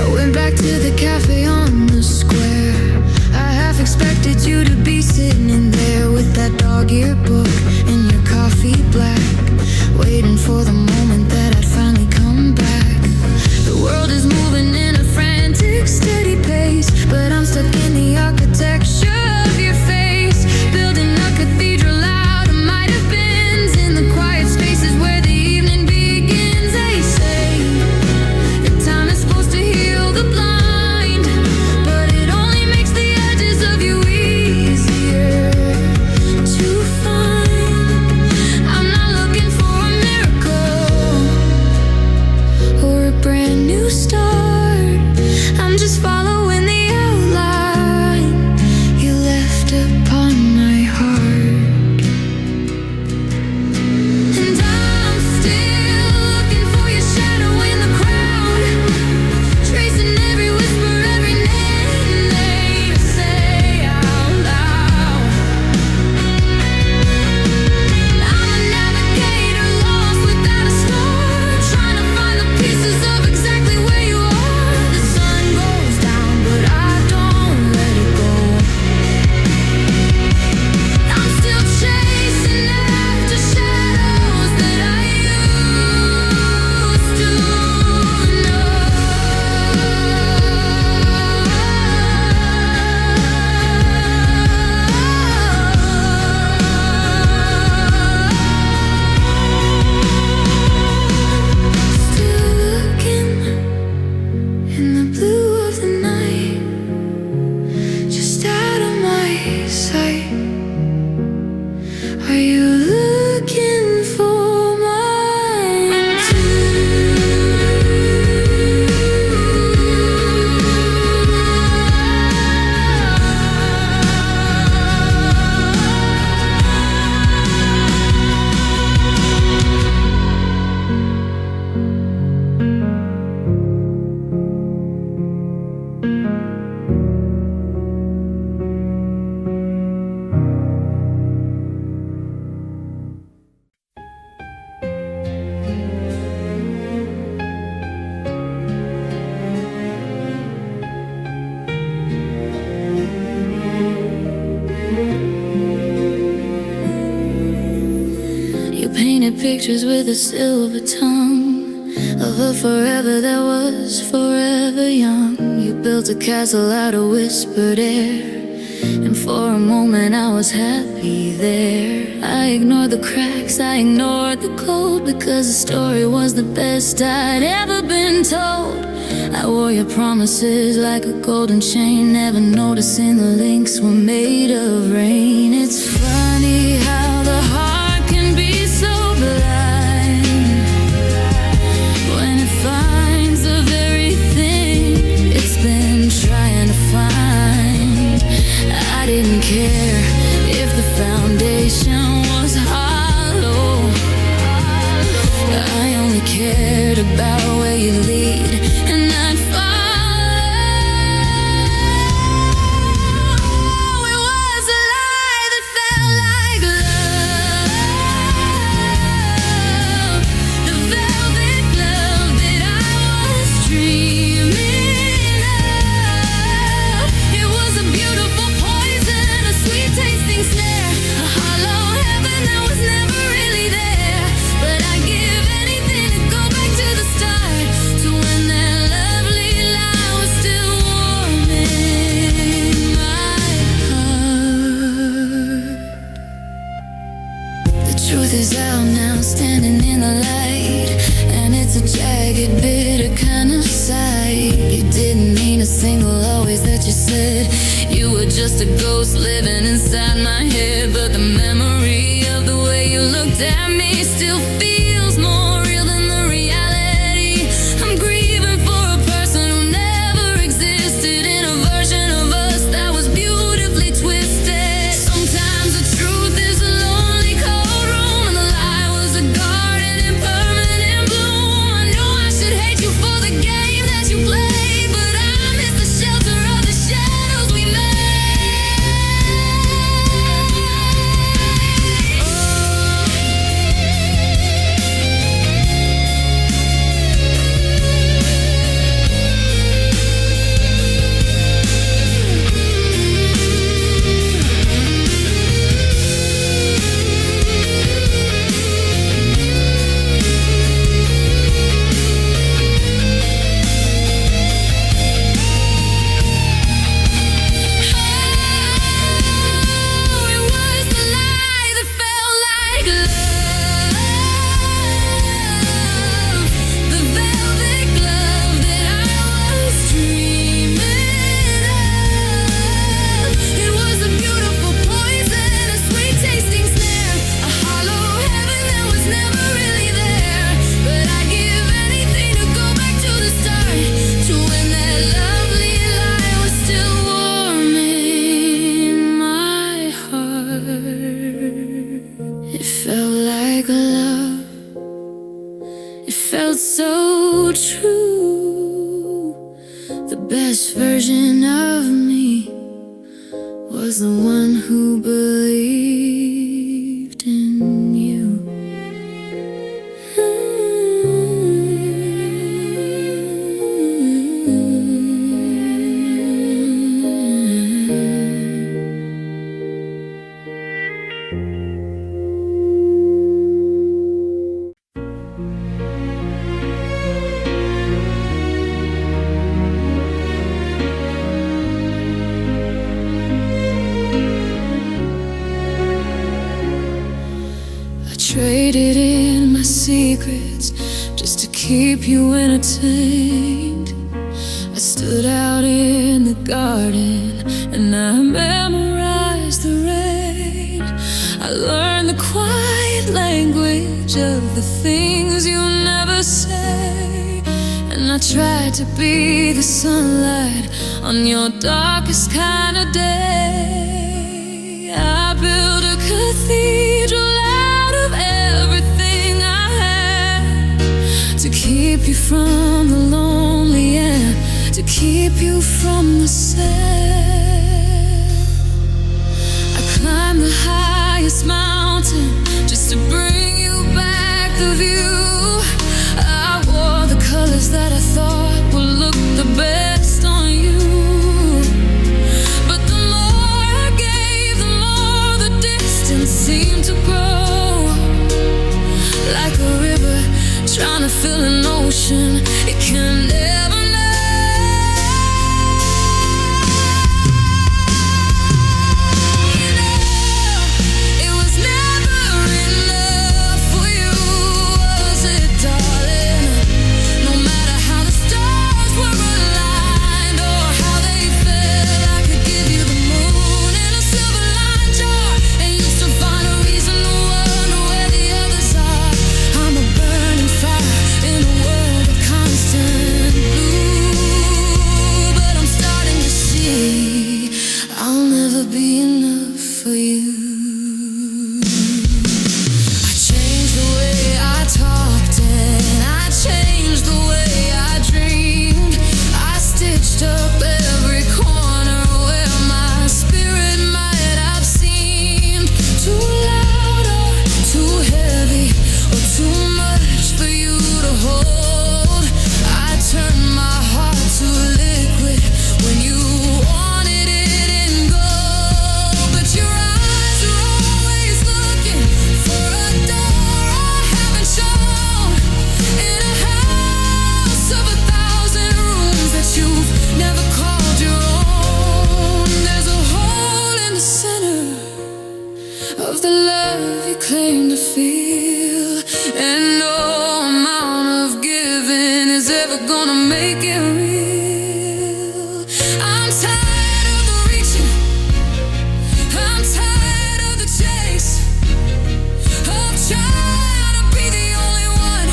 I went back to the cafe on the square. I half expected you pictures with a silver tongue of a forever that was forever young. You built a castle out of whispered air, and for a moment I was happy there. I ignored the cracks, I ignored the cold, because the story was the best I'd ever been told. I wore your promises like a golden chain, never noticing the links were made of rain. It's funny how the heart can be so blind when it finds the very thing it's been trying to find. I didn't care if the foundation was hollow, I only cared about where you lead, and I'd follow. It was a lie that felt like love, the velvet glove that I was dreaming of. It was a beautiful poison, a sweet tasting snare, a hollow heaven that was never really there. But I'd give anything to go back to the start, to when that lovely light was still warm in my heart. The truth is out now, standing in the light, and it's a jagged, bitter kind of sight. You didn't mean a single always that you said. You were just a ghost living inside my head, but the memory of the way you looked at me still feels more real than the reality. I'm grieving for a person who never existed, in a version of us that was beautifully twisted. Sometimes the truth is a lonely cold room, and the lie was a garden in permanent bloom. I know I should hate you for the game that you played, but I miss the shelter of the shadows we made. It was the lie that felt like love, the velvet glove that I was dreaming of. It was a beautiful poison, a sweet tasting snare, a hollow heaven that was never really there. But I'd give anything to go back to the start, to when that lovely light was still warm in my heart. It felt like love, it felt so true. The best version of me was the one who believed in you. I traded in my secrets just to keep you entertained. I stood out in the garden and I memorized the rain. I learned the quiet language of the things you never say, and I tried to be the sunlight on your darkest kind of day. I built a cathedral out of everything I had, to keep you from the lonely and to keep you from the sad. I climbed the highest mountain just to bring you back the view. I wore the colors that I thought would look the best on you, but the more I gave, the more the distance seemed to grow. Like ocean, it can never claim to feel, and no amount of giving is ever gonna make it real. I'm tired of the reaching, I'm tired of the chase, of trying to be the only one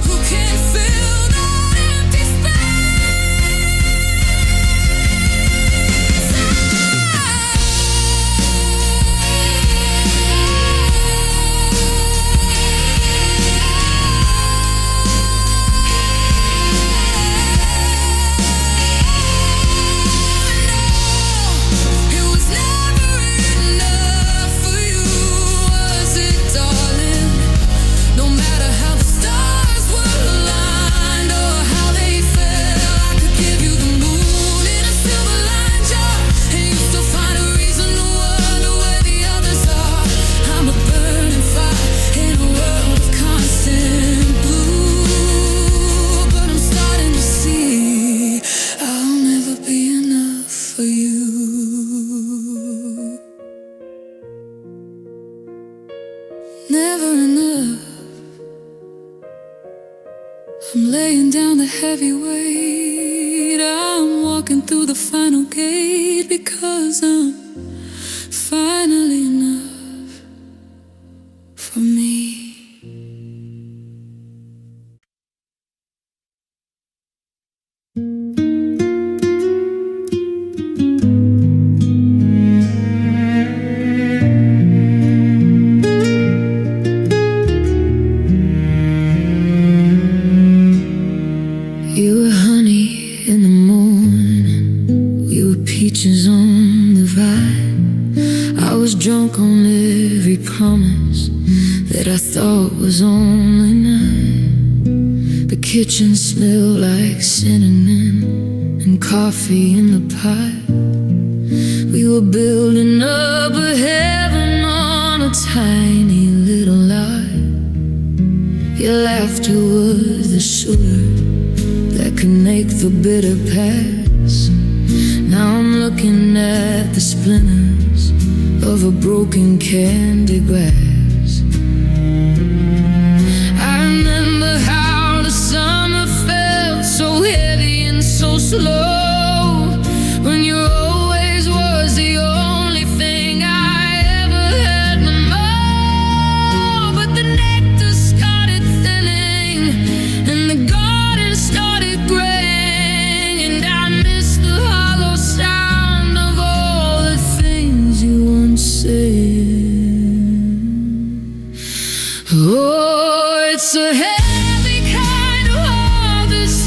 who can fill that empty never enough. I'm laying down the heavy weight, I'm walking through the final gate, because I'm finally enough for me. You were honey in the morning, we were peaches on the vine. I was drunk on every promise that I thought was only mine. The kitchen smelled like cinnamon and coffee in the pot. We were building up a heaven on a tiny little lot. Your laughter was the sugar that could make the bitter pass. Now I'm looking at the splinters of a broken candy glass. I remember how the summer felt so heavy and so slow, when you always was the only thing I ever had no more. But the nectar started thinning and the garden started graying, and I miss the hollow sound of all the things you once said. Oh, it's a heavy kind of harvest,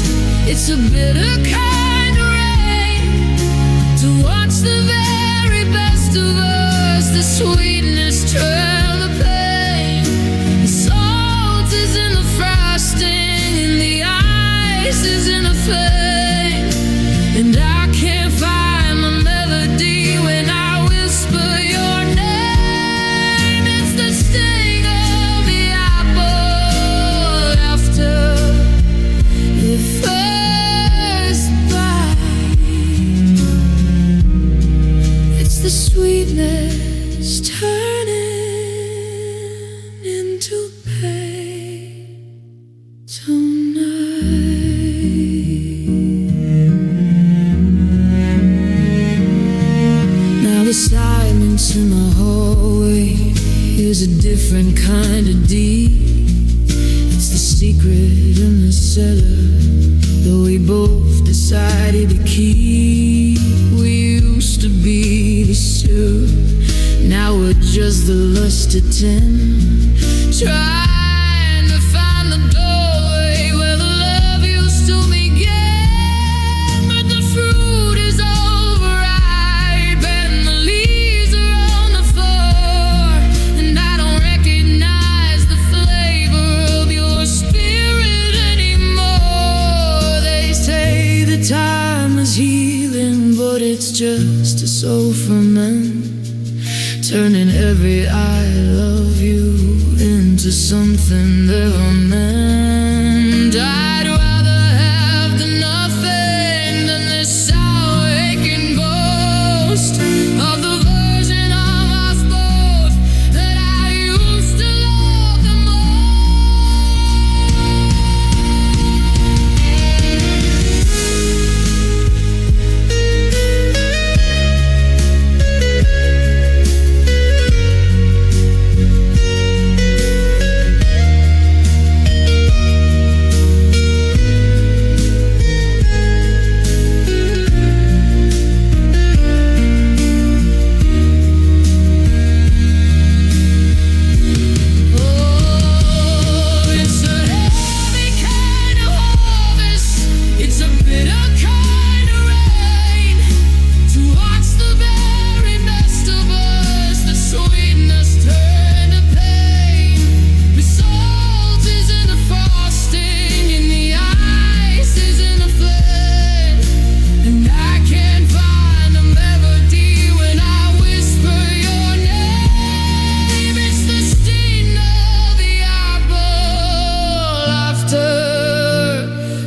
it's a bitter kind of rain, to watch the very best of us, the sweetness trail the pain. The salt is in the frosting and the ice is in the flame, and I can't find my melody when I whisper your name. It's the sting of the apple after decided to keep. We used to be this two, now we're just the lust of 10, trying to find the doorway where the love used to begin. But the fruit is overripe and the leaves are on the floor, and I don't recognize the flavor of your spirit anymore. They say the time is healing, but it's just a soul ferment, turning every I love you into something never meant. I'd rather have the nothing than this sour aching ghost of the version of us both that I used to love the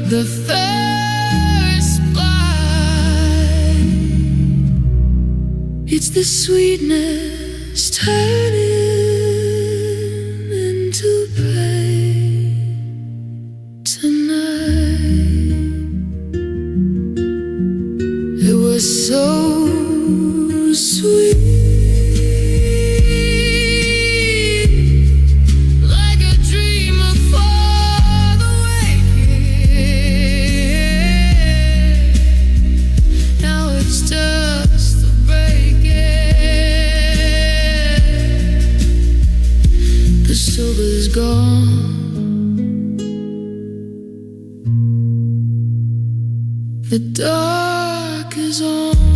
the first bite. It's the sweetness turning into pain tonight. It was so sweet. The silver's gone, the dark is on.